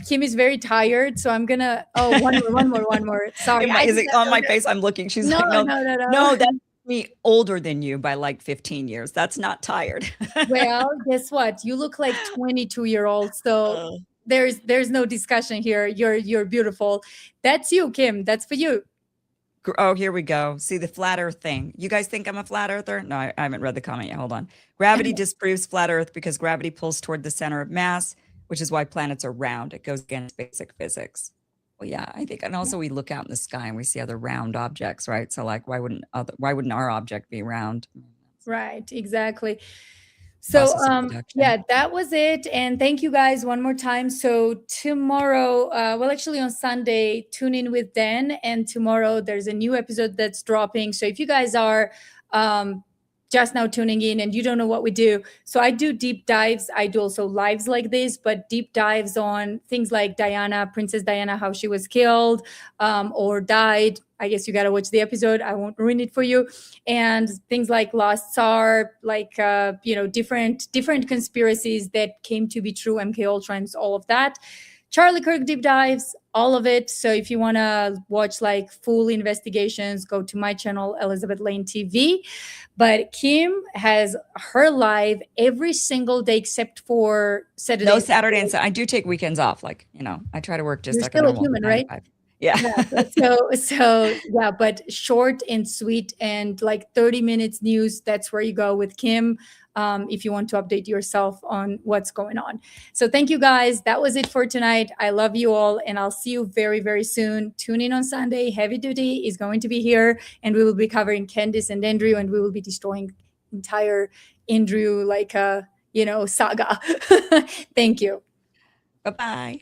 Kim is very tired, so I'm gonna. Oh, one more. Sorry, I Is just it have on to my order. face? I'm looking. She's No, like, no, no, no, no, no. that's me older than you by like 15 years. That's not tired. Well, guess what? You look like 22-year-old, so Oh. there's no discussion here. You're beautiful. That's you, Kim. That's for you. Oh, here we go. See the flat earth thing. You guys think I'm a flat earther? No, I haven't read the comment yet. Hold on. Gravity disproves flat earth because gravity pulls toward the center of mass, which is why planets are round. It goes against basic physics. Well, yeah, I think, and also we look out in the sky and we see other round objects, right? So like, why wouldn't our object be round? Right, exactly. So Process of deduction. yeah, that was it. And thank you guys one more time. So tomorrow, well, actually on Sunday, tune in with Dan. And tomorrow there's a new episode that's dropping. So if you guys are just now tuning in and you don't know what we do, so I do deep dives. I do also lives like this, but deep dives on things like Diana, Princess Diana, how she was killed or died. I guess you got to watch the episode. I won't ruin it for you. And things like Lost Tsar, like different conspiracies that came to be true, MK Ultra, and all of that. Charlie Kirk deep dives, all of it. So if you want to watch like full investigations, go to my channel, Elizabeth Lane TV. But Kim has her live every single day except for Saturday. No Saturday and I do take weekends off. Like, I try to work just You're like a still a normal human, 9 to right? 5. Yeah. So yeah, but short and sweet and like 30 minutes news. That's where you go with Kim if you want to update yourself on what's going on. So thank you guys. That was it for tonight. I love you all, and I'll see you very, very soon. Tune in on Sunday. Heavy Duty is going to be here, and we will be covering Candice and Andrew, and we will be destroying entire Andrew saga. Thank you. Bye-bye.